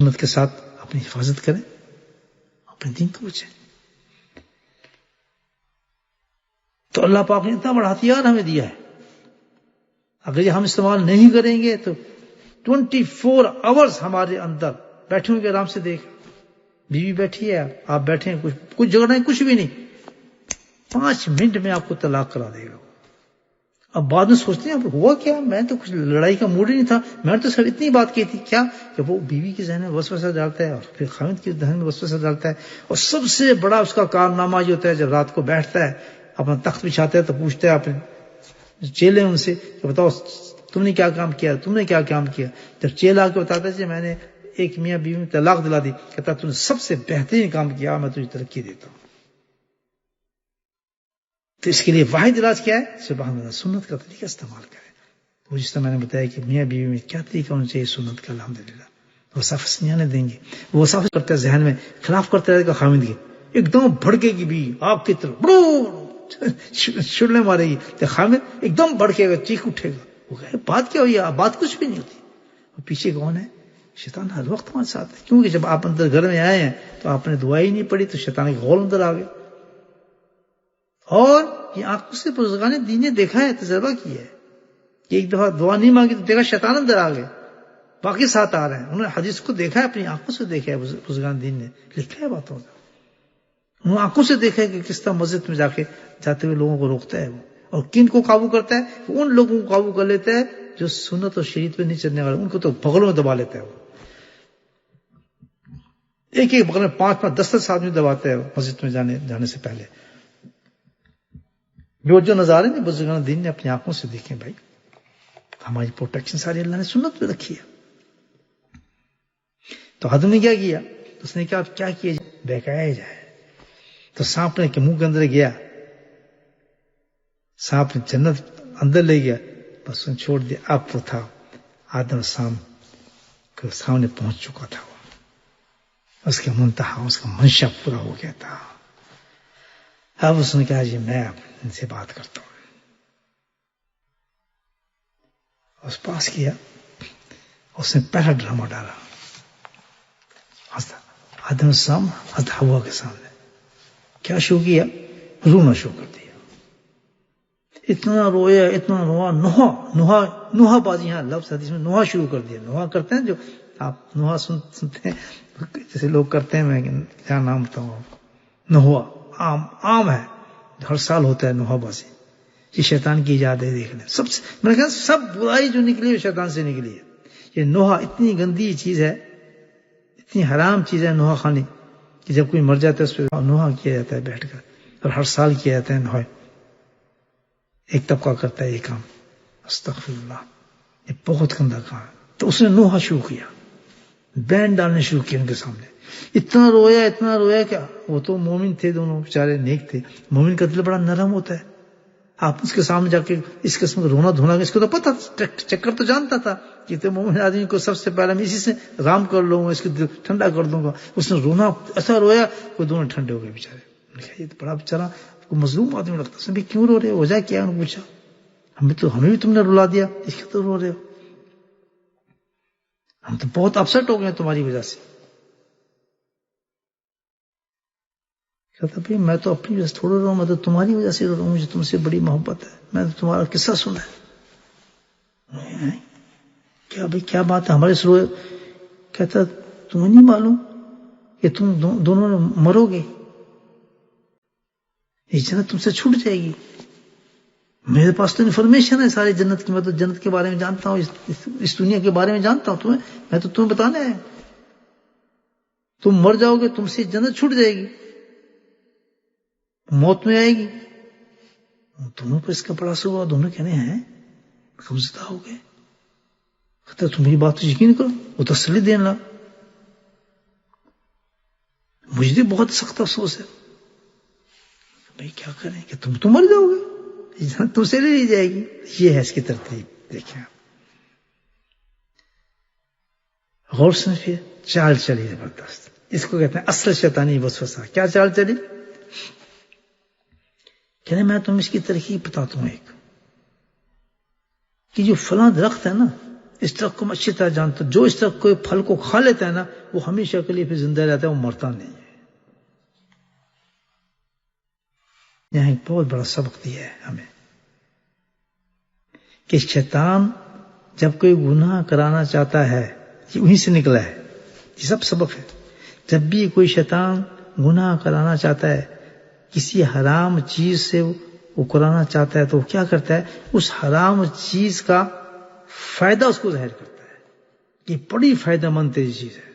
سنت کے ساتھ اپنی حفاظت کریں، اپنے دین کو بچائیں. تو اللہ پاک نے اتنا بڑا ہتھیار ہمیں دیا ہے، اگر یہ ہم استعمال نہیں کریں گے تو 24 آورز ہمارے اندر بیٹھے ہوں گے آرام سے. دیکھ، بیوی بیٹھی ہے، آپ بیٹھے ہیں، کچھ جگہ نہیں، کچھ بھی نہیں، 5 منٹ میں آپ کو طلاق کرا دے گا. اب بعد میں سوچتے ہیں اب ہوا کیا، میں تو کچھ لڑائی کا موڈ ہی نہیں تھا، میں نے تو سر اتنی بات کی تھی. کیا کہ وہ بیوی کے ذہن میں وسوسہ ڈالتا ہے اور پھر خاوند کے ذہن میں وسوسہ ڈالتا ہے. اور سب سے بڑا اس کا کارنامہ یہ ہوتا ہے جب رات کو بیٹھتا ہے، اپنا تخت بچھاتا ہے تو پوچھتا ہے اپنے چیلے ان سے کہ بتاؤ تم نے کیا کام کیا، تم نے کیا کام کیا. جب چیلا آ کے بتاتا ہے کہ میں نے ایک میاں بیوی میں طلاق دلا دی، کہتا تم نے سب سے بہترین کام کیا، میں تجھے ترقی دیتا ہوں. تو اس کے لیے واحد علاج کیا ہے؟ سبحان اللہ، سنت کا طریقہ استعمال کریں. وہ جس طرح میں نے بتایا کہ میاں بیوی میں کیا طریقہ ہونا چاہیے سنت کا، الحمدللہ وسافس نہیں آنے دیں گے. وہ وسافس کرتا ہے ذہن میں، خلاف کرتا رہے گا خاوند کے، ایک دم بھڑکے گی بھی آپ کی طرف، چھڑنے مارے گی تو خاوند ایک دم بھڑکے گا، چیخ اٹھے گا. وہ کہے بات کیا ہوئی ہے؟ بات کچھ بھی نہیں ہوتی. اور پیچھے کون ہے؟ شیطان ہر وقت ہمارے ساتھ ہے. کیونکہ جب آپ اندر گھر میں آئے ہیں تو آپ نے دعا ہی نہیں پڑھی تو شیطان کے غول اندر آ گئے. اور یہ آنکھوں سے بزرگان دین نے دیکھا ہے، تجربہ کیا ہے کہ ایک دفعہ دعا نہیں مانگی تو دیکھا شیطان اندر آ گئے، باقی ساتھ آ رہے ہیں. انہوں نے حدیث کو دیکھا ہے، اپنی آنکھوں سے دیکھا ہے. بزرگان دین نے لکھا ہے باتوں کا، انہوں نے آنکھوں سے دیکھا ہے کہ کس طرح مسجد میں جاتے ہوئے لوگوں کو روکتا ہے وہ، اور کن کو قابو کرتا ہے؟ وہ ان لوگوں کو قابو کر لیتا ہے جو سنت اور شریعت پہ نہیں چلنے والے، ان کو تو بغلوں میں دبا لیتا ہے. وہ ایک ایک بغل میں 5 10 آدمی دباتا ہے مسجد میں جانے سے پہلے. جو نظارے نے بزرگان دین نے اپنی آنکھوں سے دیکھے. بھائی ہماری پروٹیکشن ساری اللہ نے سنت پہ رکھی ہے. تو آدم نے کیا کیا؟ اس نے کہا کیا کیا جائے؟ بہکایا جائے. تو سانپ نے کہ منہ کے اندر گیا، سانپ نے جنت اندر لے گیا، بس نے چھوڑ دیا. اب وہ تھا آدم کے سامنے پہنچ چکا تھا، اس کے منتہا، اس کا منشا پورا ہو گیا تھا. اب اس نے کہا جی میں ان سے بات کرتا ہوں. اس پاس کیا، اس نے پہلا ڈرامہ ڈالا آدم السلام حضرت حوا کے سامنے. کیا شروع کیا؟ رونا شروع کر دیا. اتنا رویا، اتنا روا، نوحہ بازی، یہاں لفظ حدیث میں نوحہ شروع کر دیا. نوحہ کرتے ہیں جو آپ نوحہ سنتے ہیں جیسے لوگ کرتے ہیں، میں کیا نام بتاؤں آپ کو. نوحہ عام ہے، ہر سال ہوتا ہے نوحہ بازی. یہ شیطان کی ایجاد ہے. دیکھنے سب سے میں نے کہا سب برائی جو نکلی ہے شیطان سے نکلی ہے. یہ نوحہ اتنی گندی چیز ہے، اتنی حرام چیز ہے نوحہ خانی، کہ جب کوئی مر جاتا ہے اس پہ نوحہ کیا جاتا ہے بیٹھ کر، اور ہر سال کیا جاتا ہے نوحہ. ایک طبقہ کرتا ہے یہ کام. استغفر اللہ، یہ بہت گندا کام ہے. تو اس نے نوحہ شروع کیا، بین ڈالنے شروع کیے ان کے سامنے. اتنا رویا کیا. وہ تو مومن تھے دونوں، بیچارے نیک تھے. مومن کا دل بڑا نرم ہوتا ہے. آپ اس کے سامنے جا کے اس قسم کا رونا دھونا، اس کو تو پتا، چکر تو جانتا تھا کہ تو مومن آدمی کو سب سے پہلے میں اسی سے رام کر لوں گا، اس کو ٹھنڈا کر دوں گا. اس نے رونا ایسا رویا کہ دونوں ٹھنڈے ہو گئے بیچارے. یہ تو بڑا بیچارہ مظلوم آدمی لگتا ہے. بھی کیوں رو رہے ہو؟ وجہ کیا؟ انہوں نے پوچھا. ہمیں بھی تم نے رلا دیا، اس کے تو رو رہے ہو؟ ہم تو بہت اپسٹ ہو گئے تمہاری وجہ سے. کہتا بھائی میں تو اپنی وجہ سے تھوڑا رو رہا ہوں، میں تو تمہاری وجہ سے رو رہا ہوں. مجھے تم سے بڑی محبت ہے، میں تو تمہارا قصہ سنا ہے. کیا بھائی کیا بات ہے ہمارے سے روئے؟ کہتا تمہیں نہیں معلوم کہ تم دونوں مرو گے، یہ جنت تم سے چھوٹ جائے گی. میرے پاس تو انفارمیشن ہے ساری جنت کی، میں تو جنت کے بارے میں جانتا ہوں، اس دنیا کے بارے میں جانتا ہوں. میں تو تمہیں بتانا ہے، تم مر جاؤ گے، تم سے جنت چھوٹ جائے گی، موت میں آئے گی. دونوں پر اس کا بڑا اثر ہوا. دونوں کہنے ہیں کمزدہ ہو گئے. کہتا تم میری بات تو یقین کرو. وہ تسلی دینے لگا. مجھے بھی بہت سخت افسوس ہے. بھائی کیا کریں کہ تم مر جاؤ گے، جنت تم سے لے لی جائے گی. یہ ہے اس کی ترتیب. دیکھیں غور سے پھر چال چلی زبردست. اس کو کہتے ہیں اصل شیطانی وسوسہ. کیا چال چلی؟ کہنے میں تم اس کی ترکیب بتاتا ہوں ایک، کہ جو فلاں درخت ہے نا، اس درخت کو میں اچھی طرح جانتا ہوں. جو اس درخت کو پھل کو کھا لیتا ہے نا، وہ ہمیشہ کے لیے پھر زندہ رہتا ہے، وہ مرتا نہیں ہے. یہاں ایک بہت بڑا سبق دیا ہے ہمیں کہ شیطان جب کوئی گناہ کرانا چاہتا ہے، یہ وہیں سے نکلا ہے. یہ سب سبق ہے. جب بھی کوئی شیطان گناہ کرانا چاہتا ہے، کسی حرام چیز سے وہ کرانا چاہتا ہے، تو وہ کیا کرتا ہے؟ اس حرام چیز کا فائدہ اس کو ظاہر کرتا ہے. یہ بڑی فائدہ مند تیری چیز ہے.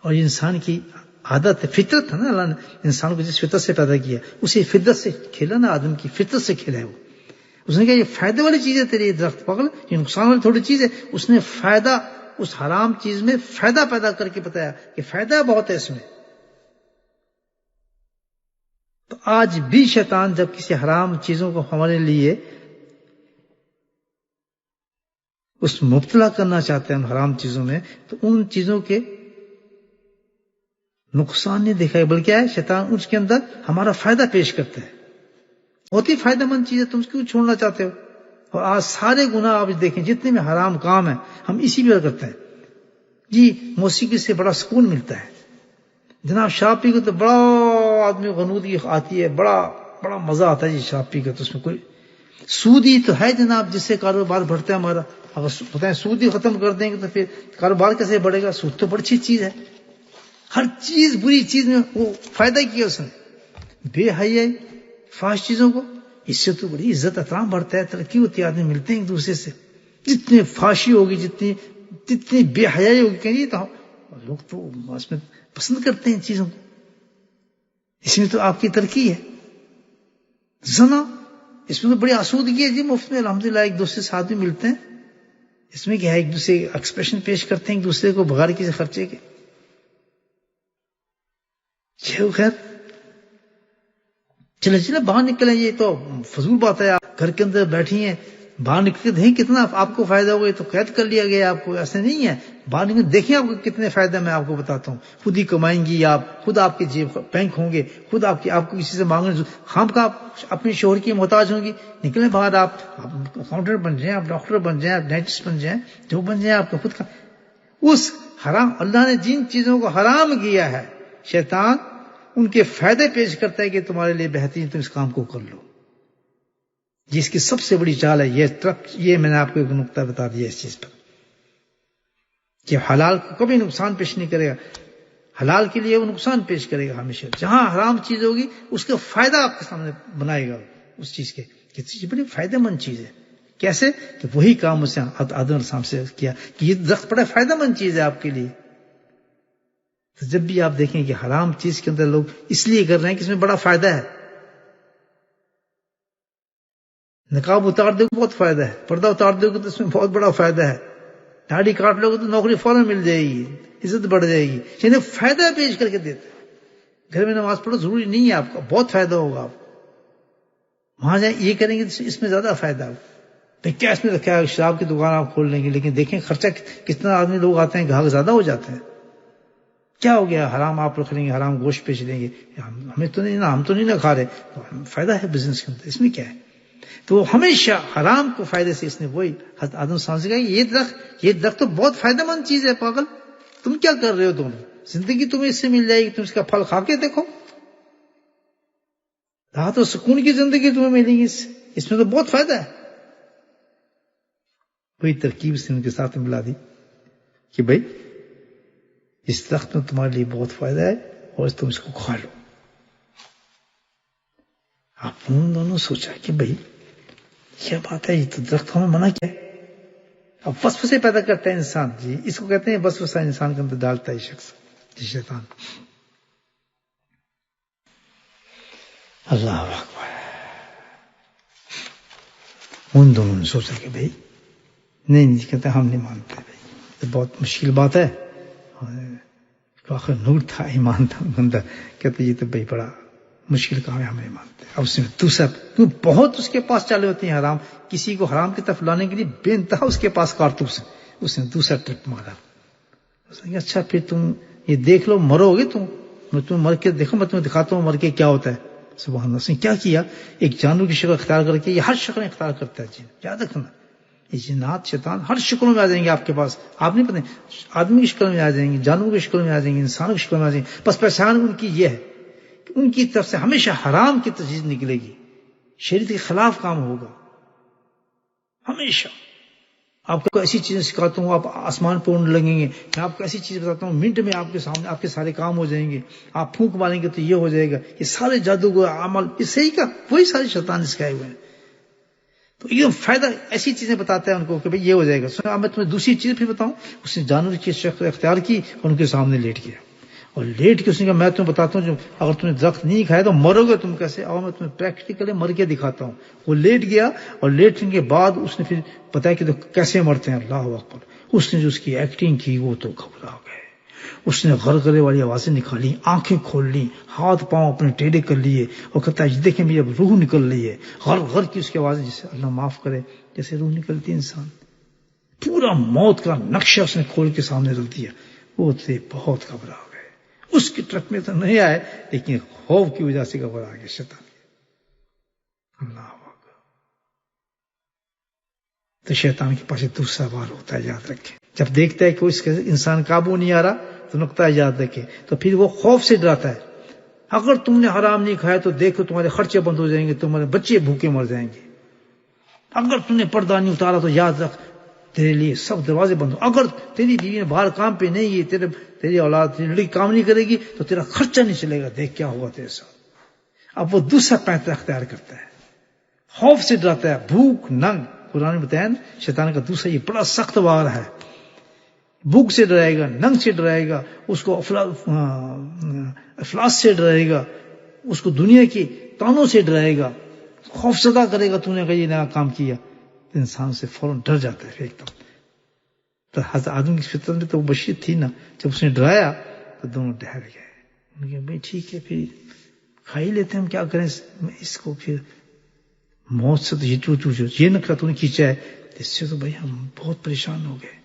اور انسان کی عادت ہے، فطرت ہے نا. اللہ نے انسان کو جس فطرت سے پیدا کیا، اسی فطرت سے کھیلا نا. آدم کی فطرت سے کھیلا ہے وہ. اس نے کہا یہ فائدے والی چیز ہے تیری درخت پکڑ، یہ نقصان والی تھوڑی چیز ہے. اس نے فائدہ، اس حرام چیز میں فائدہ پیدا کر کے بتایا کہ فائدہ بہت ہے اس میں. تو تو آج بھی شیطان جب کسی حرام چیزوں کو ہمارے لیے اس مبتلا کرنا چاہتے ہیں حرام چیزوں میں، تو ان چیزوں کے نقصان نہیں دیکھا ہے، بلکہ ہے شیطان اس کے اندر ہمارا فائدہ پیش کرتا ہے. بہت ہی فائدہ مند چیز ہے، تم کیوں چھوڑنا چاہتے ہو؟ اور آج سارے گناہ آپ دیکھیں جتنے بھی حرام کام ہیں ہم اسی پہ کرتے ہیں. جی موسیقی سے بڑا سکون ملتا ہے جناب، شراب پی کے تو بڑا آدمی غنودگی آتی ہے، بڑا مزہ آتا ہے جی شراب پی کے. تو اس میں کوئی سودی تو ہے جناب جس سے کاروبار بڑھتا ہے ہمارا. اگر بتائیں سود ہی ختم کر دیں گے تو پھر کاروبار کیسے بڑھے گا؟ سود تو بڑی اچھی چیز ہے، ہر چیز بری چیز میں وہ فائدہ کیا اس نے. بے حیائی فحش چیزوں کو، اس سے تو بڑی عزت احترام بڑھتا ہے، ترقی ہوتی ہے، آدمی ملتے ہیں ایک دوسرے سے. جتنی فحشی ہوگی جتنی بے حیائی ہوگی کہیں تو لوگ تو اس میں پسند کرتے ہیں ان چیزوں کو. اس میں تو آپ کی ترقی ہے. زنا، اس میں تو بڑی آسودگی ہے جی، مفت میں الحمدللہ ایک دوسرے سے آدمی ملتے ہیں. اس میں کیا ہے، ایک دوسرے ایکسپریشن پیش کرتے ہیں ایک دوسرے کو بغیر کسی خرچے کے. خیر چلے باہر نکلیں، یہ تو فضول بات ہے. آپ گھر کے اندر بیٹھی ہیں، باہر نکل کے دیکھیں کتنا آپ کو فائدہ ہوگا. تو قید کر لیا گیا آپ کو، ایسے نہیں ہے. باہر نکل دیکھیں آپ کو کتنے فائدہ میں آپ کو بتاتا ہوں. خود ہی کمائیں گی آپ، خود آپ کے جیب بینک ہوں گے، خود آپ کو کسی سے مانگنے خام کا آپ اپنے شوہر کی محتاج ہوں گی. نکلیں باہر، آپ اکاؤنٹنٹ بن جائیں، آپ ڈاکٹر بن جائیں، آپ ڈینٹسٹ بن جائیں، جو بن جائیں آپ کو خود کا. اس حرام اللہ نے جن چیزوں کو حرام کیا ہے، شیطان ان کے فائدے پیش کرتا ہے کہ تمہارے لیے بہترین، تم اس کام کو کر لو. جس کی سب سے بڑی چال ہے یہ میں نے آپ کو ایک نقطہ بتا دیا اس چیز پر کہ حلال کو کبھی نقصان پیش نہیں کرے گا. حلال کے لیے وہ نقصان پیش کرے گا ہمیشہ. جہاں حرام چیز ہوگی اس کا فائدہ آپ کے سامنے بنائے گا اس چیز کے، کہ یہ بڑی فائدہ مند چیز ہے. کیسے کہ وہی کام اس نے آدم علیہ السلام سے کیا کہ یہ درخت بڑا فائدہ مند چیز ہے آپ کے لیے. تو جب بھی آپ دیکھیں کہ حرام چیز کے اندر لوگ اس لیے کر رہے ہیں کہ اس میں بڑا فائدہ ہے. نقاب اتار دو بہت فائدہ ہے، پردہ اتار دو گے تو اس میں بہت بڑا فائدہ ہے، داڑھی کاٹ لو گے تو نوکری فوراً مل جائے گی، عزت بڑھ جائے گی. یعنی فائدہ پیش کر کے دیتے ہیں. گھر میں نماز پڑھو ضروری نہیں ہے، آپ کا بہت فائدہ ہوگا. آپ وہاں جائیں یہ کریں گے تو اس میں زیادہ فائدہ ہوگا. کیا اس میں رکھا ہے، شراب کی دکان آپ کھول لیں گے، لیکن دیکھیں خرچہ کتنا آدمی لوگ آتے ہیں، گاہک زیادہ ہو جاتے ہیں. کیا ہو گیا، حرام آپ رکھ لیں گے، حرام گوشت بیچ لیں گے، ہمیں تو نہیں نا، ہم تو نہیں نہ کھا رہے. فائدہ ہے بزنس کے اندر، اس میں کیا ہے. تو ہمیشہ حرام کو فائدے سے اس نے وہی حضرت آدم السلام سے کہا یہ درخت تو بہت فائدہ مند چیز ہے، پاگل تم کیا کر رہے ہو؟ تم زندگی تمہیں اس سے مل جائے گی، تم اس کا پھل کھا کے دیکھو، راحت و سکون کی زندگی تمہیں ملے گی، اس میں تو بہت فائدہ ہے. وہی ترکیب سے ان کے ساتھ ملا دی کہ بھائی اس درخت میں تمہارے لیے بہت فائدہ ہے اور تم اس کو کھا لو. آپ ان دونوں سوچا کہ بھائی کیا بات ہے، یہ تو درخت ہمیں منع کیا ہے. اب وسوسے پیدا کرتا ہے انسان، جی اس کو کہتے ہیں وسوسہ انسان کے اندر ڈالتا ہے شخص، جی شیطان. اللہ اکبر. ان دونوں نے سوچا کہ بھائی نہیں کہتے ہم نہیں مانتے، بھائی یہ بہت مشکل بات ہے. آخر نور تھا، ایمان تھا اندر، کہتے یہ تو بھائی بڑا مشکل کام ہے، ہم نہیں مانتے. اب اس نے دوسرا بہت اس کے پاس چالے ہوتے ہیں حرام، کسی کو حرام کی طرف لانے کے لیے بے انتہا اس کے پاس کارتوس ہے. اس نے دوسرا ٹرپ مارا. اس نے کہا اچھا پھر تم یہ دیکھ لو، مرو گے تم، میں تمہیں مر کے دیکھو، میں تمہیں دکھاتا ہوں مر کے کیا ہوتا ہے. سبحان اللہ. اس نے کیا کیا، ایک جانور کی شکل اختیار کر کے، یہ ہر شکل اختیار کرتا ہے جی، یاد رکھنا. یہ جنات شیطان ہر شکلوں میں آ جائیں گے آپ کے پاس، آپ نہیں پتہ، آدمی کی شکل میں آ جائیں گے، جانور کی شکل میں آ جائیں گے، انسانوں کی شکل میں آ جائیں گے. بس پہچان ان کی یہ ہے کہ ان کی طرف سے ہمیشہ حرام کی تجویز نکلے گی، شریعت کے خلاف کام ہوگا ہمیشہ. آپ کو ایسی چیزیں سکھاتا ہوں، آپ آسمان پہ اڑنے لگیں گے. میں آپ کو ایسی چیز بتاتا ہوں، منٹ میں آپ کے سامنے آپ کے سارے کام ہو جائیں گے. آپ پھونک ماریں گے تو یہ ہو جائے گا. یہ سارے جادو کو عمل یہ صحیح کا وہی سارے شیطان سکھائے ہوئے ہیں. تو یہ فائدہ ایسی چیزیں بتاتا ہے ان کو کہ بھئی یہ ہو جائے گا. سنا میں تمہیں دوسری چیز پھر بتاؤں. اس نے جانور کی شکل اختیار کی اور ان کے سامنے لیٹ گیا، اور لیٹ کے اس نے کہا میں تمہیں بتاتا ہوں جو اگر تم نے درخت نہیں کھایا تو مرو گے تم کیسے، اور میں تمہیں پریکٹیکلی مر کے دکھاتا ہوں. وہ لیٹ گیا اور لیٹنے کے بعد اس نے پھر بتایا کہ تو کیسے مرتے ہیں. اللہ اکبر. اس نے جو اس کی ایکٹنگ کی وہ تو گھبرا گئے. اس نے غرغرے والی آوازیں نکالی، آنکھیں کھول لی، ہاتھ پاؤں اپنے ٹیڑھے کر لیے اور کہتا ہے دیکھیں میری اب روح نکل رہی ہے، غر غر کی اس کی آوازیں، جسے اللہ معاف کرے جیسے روح نکلتی ہے انسان. پورا موت کا نقشہ اس نے کھول کے سامنے رکھ دیا. وہ تھے بہت گھبرا گئے. اس کے ٹرک میں تو نہیں آئے لیکن خوف کی وجہ سے گھبرا گئے شیطان. اللہ اکبر. تو شیطان کے پاس دوسرا وار ہوتا ہے، یاد رکھیں. جب دیکھتا ہے کہ اس کے انسان قابو نہیں آ رہا تو نقطہ یاد رکھیں، تو پھر وہ خوف سے ڈراتا ہے. اگر تم نے حرام نہیں کھایا تو دیکھو تمہارے خرچے بند ہو جائیں گے، تمہارے بچے بھوکے مر جائیں گے. اگر تم نے پردہ نہیں اتارا تو یاد رکھ تیرے لیے سب دروازے بند ہو. اگر تیری بیوی نے باہر کام پہ نہیں ہے، تیری اولاد تیری لڑکی کام نہیں کرے گی تو تیرا خرچہ نہیں چلے گا. دیکھ کیا ہوا تیرے ساتھ. اب وہ دوسرا پیٹرن اختیار کرتا ہے، خوف سے ڈراتا ہے. بھوک ننگ، قرآن نے بتایا شیطان کا دوسرا یہ بڑا سخت وار ہے. بھوک سے ڈرائے گا، ننگ سے ڈرائے گا، اس کو افلاس سے ڈرائے گا، اس کو دنیا کی تانوں سے ڈرائے گا، خوف زدہ کرے گا. تو نے یہ نیا کام کیا، انسان سے فوراً ڈر جاتا ہے ایک دم. تو حضرت آدم کی فطرت میں تو وہ بشیت تھی نا، جب اس نے ڈرایا تو دونوں ٹھہر گئے. انہوں نے کہا بھائی ٹھیک ہے پھر کھا ہی لیتے ہیں، ہم کیا کریں اس کو. پھر موت سے تو یہ نقشہ تو نے کھینچا ہے، اس سے تو بھائی ہم بہت پریشان ہو گئے.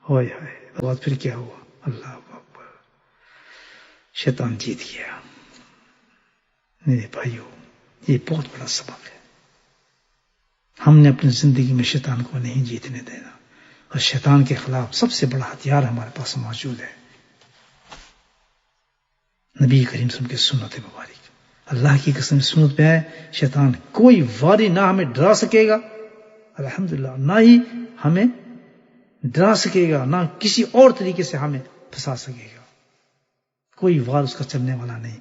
ہوئے بعد پھر کیا ہوا؟ اللہ اکبر، شیطان جیت گیا. میرے بھائیو، یہ بہت بڑا سبق ہے. ہم نے اپنی زندگی میں شیطان کو نہیں جیتنے دینا، اور شیطان کے خلاف سب سے بڑا ہتھیار ہمارے پاس موجود ہے، نبی کریم صلی اللہ علیہ وسلم کی سنت مبارک. اللہ کی قسم سنت پہ ہے، شیطان کوئی واری نہ ہمیں ڈرا سکے گا، الحمدللہ، نہ ہی ہمیں ڈرا سکے گا، نہ کسی اور طریقے سے ہمیں پھنسا سکے گا. کوئی وار اس کا چلنے والا نہیں.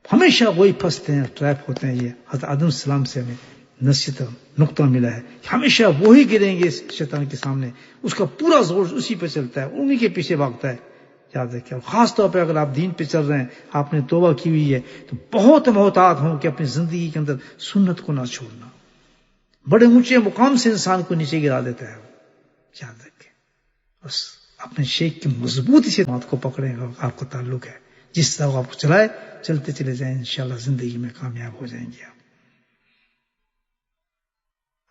ہمیشہ وہی پھنستے ہیں، ٹریپ ہوتے ہیں. یہ حضرت آدم السلام سے ہمیں نصیحت نقطہ ملا ہے کہ ہمیشہ وہی گریں گے شیطان کے سامنے. اس کا پورا زور اسی پہ چلتا ہے، انہی کے پیچھے بھاگتا ہے. یاد رکھیں، خاص طور پہ اگر آپ دین پہ چل رہے ہیں، آپ نے توبہ کی ہوئی ہے، تو بہت محتاط ہوں کہ اپنی زندگی کے اندر سنت کو نہ چھوڑنا. بڑے اونچے مقام سے انسان کو نیچے گرا دیتا ہے. یاد رکھیں، بس اپنے شیخ کی مضبوطی سے بات کو پکڑیں گا، آپ کا تعلق ہے. جس طرح آپ کو چلائے چلتے چلے جائیں، انشاءاللہ زندگی میں کامیاب ہو جائیں گے. آپ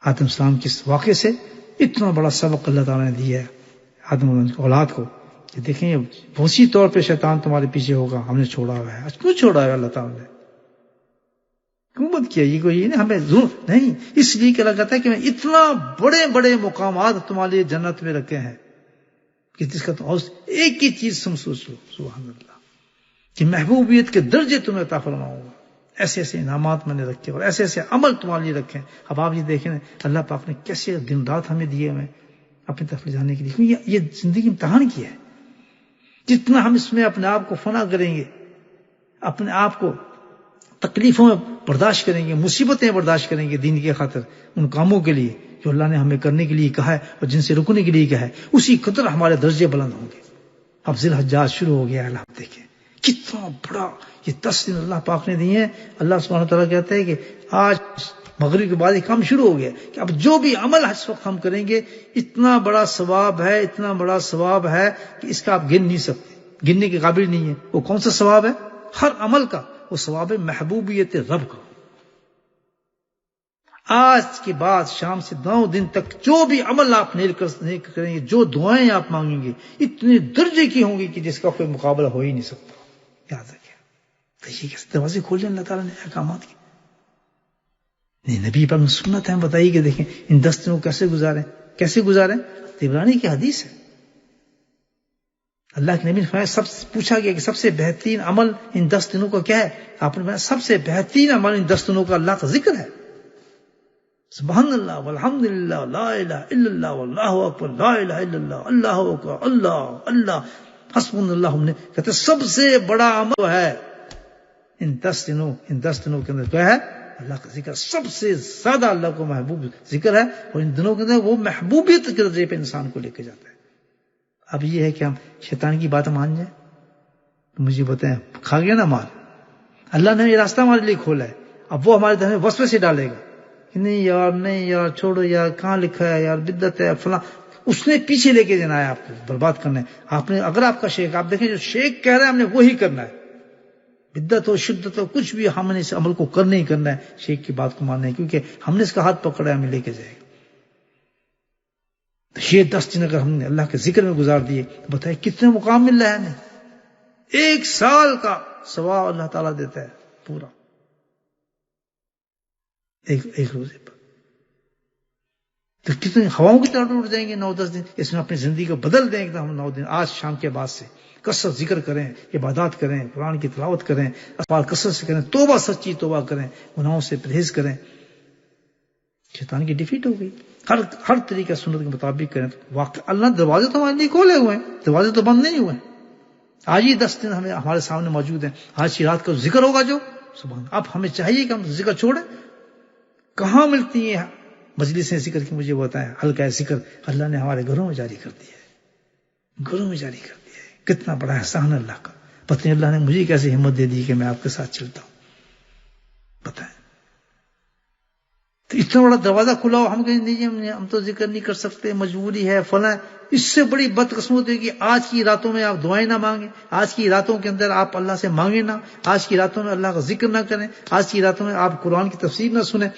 آدم السلام کے واقعے سے اتنا بڑا سبق اللہ تعالیٰ نے دیا ہے آدم کی اولاد کو کہ دیکھیں وسیع طور پہ شیطان تمہارے پیچھے ہوگا. ہم نے چھوڑا ہوا ہے. کیوں چھوڑا ہے اللہ تعالیٰ نے؟ کیوں بند کیا؟ یہ کوئی ہمیں ضرور نہیں، اس لیے کہ اللہ کہتا ہے کہ میں اتنا بڑے بڑے مقامات تمہارے لیے جنت میں رکھے ہیں کہ جس کا تم ایک ہی چیز محسوس ہو، سبحان اللہ، کہ محبوبیت کے درجے تمہیں عطا فرماؤں گا. ایسے ایسے انعامات میں نے رکھے اور ایسے ایسے عمل تمہارے لیے رکھے. اب آپ یہ دیکھیں اللہ پاک نے کیسے دن رات ہمیں دیے ہوئے اپنی طرف لے جانے کے لیے. یہ زندگی امتحان کی ہے. جتنا ہم اس میں اپنے آپ کو فنا کریں گے، اپنے آپ کو تکلیفوں میں برداشت کریں گے، مصیبتیں برداشت کریں گے دین کی خاطر، ان کاموں کے لیے جو اللہ نے ہمیں کرنے کے لیے کہا ہے اور جن سے رکنے کے لیے کہا ہے، اسی قدر ہمارے درجے بلند ہوں گے. اب ذی الحجاج شروع ہو گیا ہے. اللہ دیکھیں کتنا بڑا یہ 10 دن اللہ پاک نے دیے ہیں. اللہ سبحانہ وتعالیٰ کہتا ہے کہ آج مغرب کے بعد ایک کام شروع ہو گیا کہ اب جو بھی عمل اس وقت ہم کریں گے اتنا بڑا ثواب ہے، اتنا بڑا ثواب ہے کہ اس کا آپ گن نہیں سکتے، گننے کے قابل نہیں ہے. وہ کون سا ثواب ہے؟ ہر عمل کا وہ ثواب ہے محبوبیت رب کا. آج کے بعد شام سے 9 دن تک جو بھی عمل آپ نہیں کریں گے، جو دعائیں آپ مانگیں گے، اتنے درجے کی ہوں گی کہ جس کا کوئی مقابلہ ہو ہی نہیں سکتا. یاد رکھیں. تو یہ کیسے دروازے کھول دیں اللہ تعالیٰ نے احکامات کے. نہیں، نبی پاک نے سنت ہے، بتائیے کہ دیکھیں ان 10 دنوں کیسے گزاریں. طبرانی کی حدیث ہے. اللہ کے نبی نے فرمایا، پوچھا گیا کہ سب سے بہترین عمل ان 10 دنوں کا کیا ہے؟ آپ نے فرمایا سب سے بہترین عمل ان 10 دنوں کا اللہ کا ذکر ہے. سبحان اللہ والحمدللہ لا الہ الا اللہ واللہ اکبر لا الہ الا اللہ اللہ اکبر اللہ اللہ حسبنا اللہ. ہم نے کہتے سب سے بڑا عمل ہے ان 10 دنوں کے اندر کیا ہے؟ اللہ کا ذکر. سب سے زیادہ اللہ کو محبوب ذکر ہے، اور ان دنوں کے اندر وہ محبوبیت کے درجے پہ انسان کو لے کے جاتا ہے. اب یہ ہے کہ ہم شیطان کی بات مان جائیں. مجھے بتائیں، کھا گیا نا مال، اللہ نے یہ راستہ ہمارے لیے کھولا ہے. اب وہ ہمارے دل میں وسوسے سے ڈالے گا کہ نہیں یار چھوڑو یار، کہاں لکھا ہے یار بدعت ہے فلاں. اس نے پیچھے لے کے جانا ہے آپ کو، برباد کرنا ہے آپ نے. اگر آپ کا شیخ، آپ دیکھیں جو شیخ کہہ رہا ہے ہم نے وہی کرنا ہے، بدعت ہو شدت ہو کچھ بھی ہم نے اس عمل کو کرنا ہی کرنا ہے، شیخ کی بات کو ماننا ہے، کیونکہ ہم نے اس کا ہاتھ پکڑا ہے، ہمیں لے کے جائے گا. تو یہ 10 دن اگر ہم نے اللہ کے ذکر میں گزار دیے تو بتائیں کتنے مقام مل رہا ہے ہمیں. 1 سال کا ثواب اللہ تعالیٰ دیتا ہے پورا ایک روزے پر. تو کتنے ہواؤں کی طرح اٹھ جائیں گے 9-10 دن. اس میں اپنی زندگی کو بدل دیں گے ہم 9 دن. آج شام کے بعد سے کثرت ذکر کریں، عبادات کریں، قرآن کی تلاوت کریں، اذکار کثرت سے کریں، توبہ سچی توبہ کریں، گناہوں سے پرہیز کریں. شیطان کی ڈیفیٹ ہو گئی. ہر طریقہ سنت کے مطابق کریں. واقع اللہ دروازے تو ہمارے لیے کھولے ہوئے ہیں، دروازے تو بند نہیں ہوئے ہیں. آج ہی 10 دن ہمارے سامنے موجود ہیں. آج کی رات کا ذکر ہوگا جو سبحان. اب ہمیں چاہیے کہ ہم ذکر چھوڑیں. کہاں ملتی ہیں مجلسیں ذکر کی؟ مجھے بتائیں. حلقہ ذکر اللہ نے ہمارے گھروں میں جاری کر دیا ہے، گھروں میں جاری کر دیا ہے. کتنا بڑا احسان ہے اللہ کا. پتہ نہیں اللہ نے مجھے کیسے ہمت دے دی کہ میں آپ کے ساتھ چلتا ہوں. بتائیں. تو اتنا بڑا دروازہ کھلا ہو، ہم کہیں نہیں ہم تو ذکر نہیں کر سکتے، مجبوری ہے فلاں. اس سے بڑی بدقسمت ہے کہ آج کی راتوں میں آپ دعائیں نہ مانگیں، آج کی راتوں کے اندر آپ اللہ سے مانگیں نہ، آج کی راتوں میں اللہ کا ذکر نہ کریں، آج کی راتوں میں آپ قرآن کی تفسیر نہ سنیں.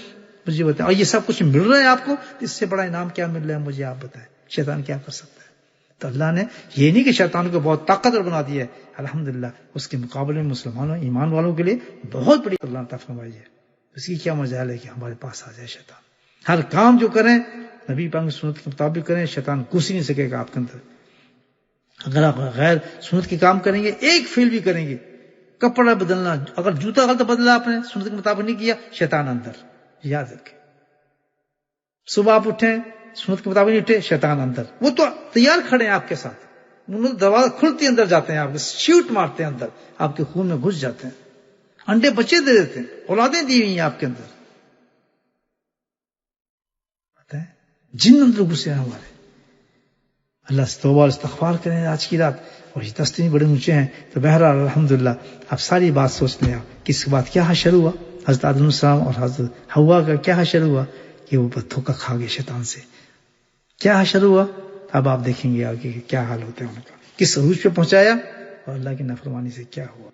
مجھے بتائیں، اور یہ سب کچھ مل رہا ہے آپ کو، اس سے بڑا انعام کیا مل رہا ہے مجھے آپ بتائیں. شیطان کیا کر سکتا ہے؟ تو اللہ نے یہ نہیں کہ شیطان کو بہت طاقتور بنا دیا ہے، الحمدللہ اس کے مقابلے میں مسلمانوں ایمان والوں کے لیے بہت بڑی اللہ عطا فرمائی ہے. اس کی کیا مجال ہے کہ ہمارے پاس آ جائے شیطان. ہر کام جو کریں نبی پاک کی سنت کے مطابق کریں، شیطان گھس ہی نہیں سکے گا آپ کے اندر. اگر آپ غیر سنت کے کام کریں گے، ایک فعل بھی کریں گے، کپڑا بدلنا، اگر جوتا غلط بدلا آپ نے سنت کے مطابق نہیں کیا، شیطان اندر. یاد رکھیں. صبح آپ اٹھیں سنت کے مطابق نہیں اٹھے، شیطان اندر. وہ تو تیار کھڑے ہیں آپ کے ساتھ، دروازہ کھلتے اندر جاتے ہیں، آپ کے شیوٹ مارتے ہیں اندر، آپ کے خون میں گھس جاتے ہیں، انڈے بچے دے دیتے ہیں، اولادیں دی ہوئی ہیں آپ کے اندر. جن اندر گھسے ہیں ہمارے. اللہ سے توبہ اور استغفار کریں آج کی رات. اور یہ 10 دن بڑے اونچے ہیں. تو بہرحال الحمدللہ آپ ساری بات سوچ لیں آپ کہ اس کے بعد کیا حشر ہوا. حضرت آدم علیہ السلام اور حضرت حوا کا کیا حشر ہوا کہ وہ دھوکہ کھا گئے شیطان سے. کیا حشر ہوا اب آپ دیکھیں گے آگے کیا حال ہوتا ہے ان کا، کس عروج پہ پہنچایا اور اللہ کی نافرمانی سے کیا ہوا.